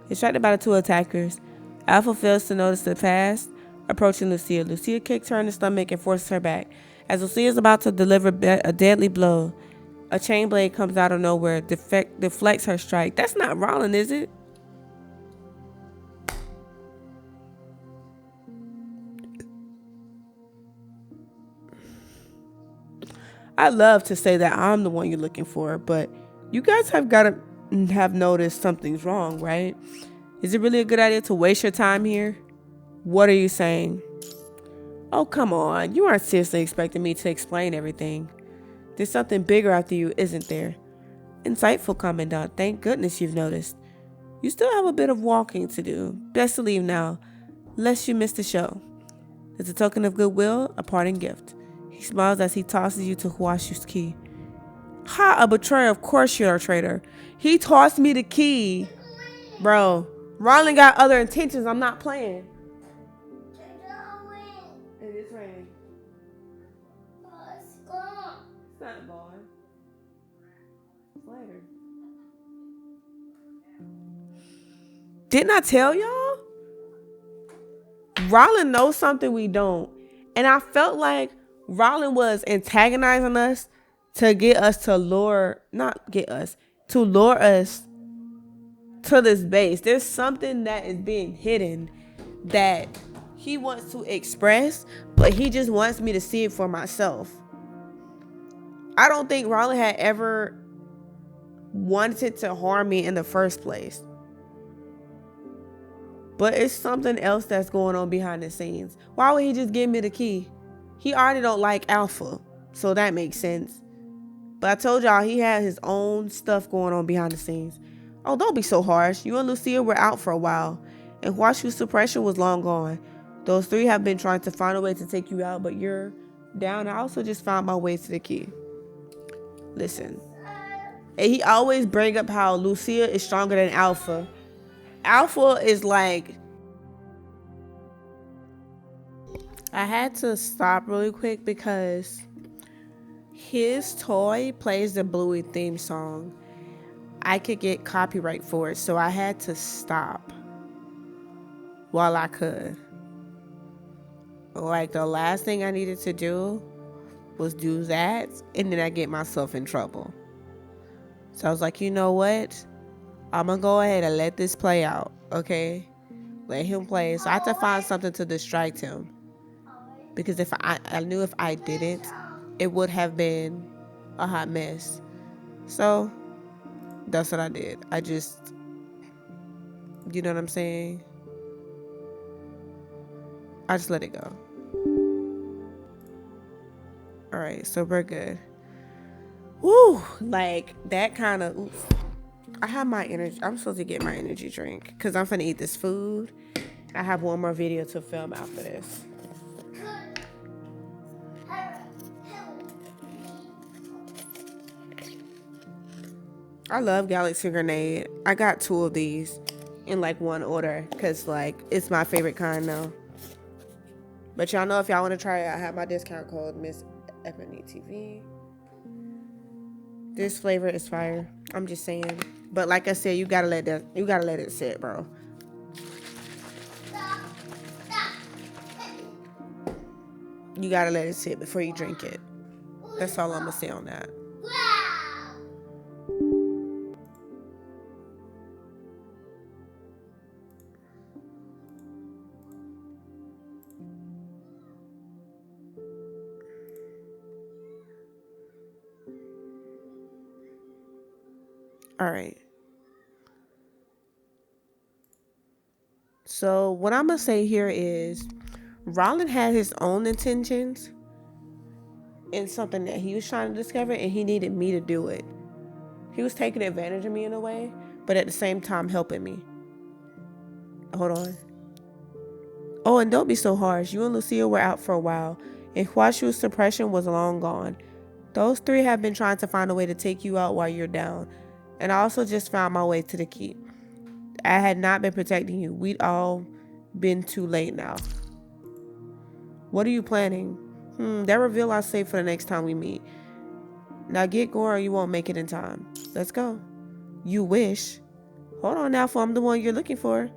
Distracted by the two attackers, Alpha fails to notice the fast approaching Lucia. Lucia kicks her in the stomach and forces her back. As Lucia is about to deliver a deadly blow, a chain blade comes out of nowhere, deflects her strike. That's not Roland, is it? I love to say that I'm the one you're looking for, but you guys have got to have noticed something's wrong, right? Is it really a good idea to waste your time here? What are you saying? Oh, come on. You aren't seriously expecting me to explain everything. There's something bigger after you, isn't there? Insightful, Commandant. Thank goodness you've noticed. You still have a bit of walking to do. Best to leave now, lest you miss the show. As a token of goodwill, a parting gift. He smiles as he tosses you to Huashu's key. Ha, a betrayer. Of course you're a traitor. He tossed me the key. Bro, Roland got other intentions. I'm not playing. It is raining. It's gone. It's not gone. It's later. Didn't I tell y'all? Roland knows something we don't. And I felt like Roland was antagonizing us to get us to lure, not get us, to lure us to this base. There's something that is being hidden that he wants to express, but he just wants me to see it for myself. I don't think Roland had ever wanted to harm me in the first place. But it's something else that's going on behind the scenes. Why would he just give me the key? He already don't like Alpha, so that makes sense. But I told y'all he had his own stuff going on behind the scenes. Oh, don't be so harsh. You and Lucia were out for a while. and Huashu's suppression was long gone. Those three have been trying to find a way to take you out, but you're down. I also just found my way to the key. Listen. And he always bring up how Lucia is stronger than Alpha. Alpha is like... I had to stop really quick because his toy plays the Bluey theme song. I could get copyright for it, so I had to stop while I could. Like, the last thing I needed to do was do that, and then I get myself in trouble. So I was like, you know what? I'm gonna go ahead and let this play out, okay? Let him play. So I had to find something to distract him. Because if I knew if I didn't, it would have been a hot mess. So that's what I did. I just, you know what I'm saying? I just let it go. All right, so we're good. Woo, like that kind of, I have my energy. I'm supposed to get my energy drink because I'm finna eat this food. I have one more video to film after this. I love Galaxy Grenade. I got 2 of these in like one order because like it's my favorite kind now. But y'all know if y'all want to try it, I have my discount code MSEBONYYTV. This flavor is fire. I'm just saying. But like I said, you gotta let it sit, bro. You gotta let it sit before you drink it. That's all I'm gonna say on that. All right. So what I'm gonna say here is Roland had his own intentions in something that he was trying to discover, and he needed me to do it. He was taking advantage of me in a way, but at the same time helping me. Hold on. Oh, and don't be so harsh. You and Lucia were out for a while, and Huashu's suppression was long gone. Those three have been trying to find a way to take you out while you're down. And I also just found my way to the key. I had not been protecting you. We'd all been too late now. What are you planning? That reveal I'll save for the next time we meet. Now get going or you won't make it in time. Let's go. You wish. Hold on, Alpha. I'm the one you're looking for.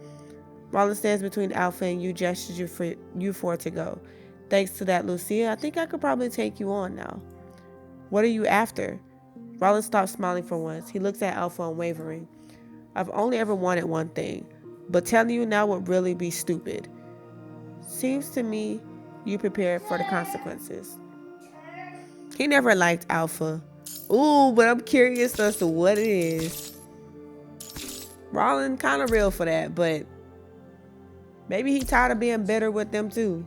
Roland stands between Alpha and you, gestures you for it to go. Thanks to that, Lucia, I think I could probably take you on now. What are you after? Roland stops smiling for once. He looks at Alpha unwavering. I've only ever wanted one thing, but telling you now would really be stupid. Seems to me you prepared for the consequences. He never liked Alpha. Ooh, but I'm curious as to what it is. Roland kind of real for that, but maybe he tired of being better with them too.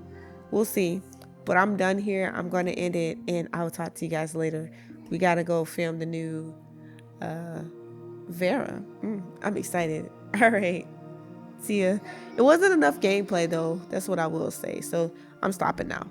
We'll see. But I'm done here. I'm going to end it, and I'll talk to you guys later. We got to go film the new Vera. I'm excited. All right. See ya. It wasn't enough gameplay, though. That's what I will say. So I'm stopping now.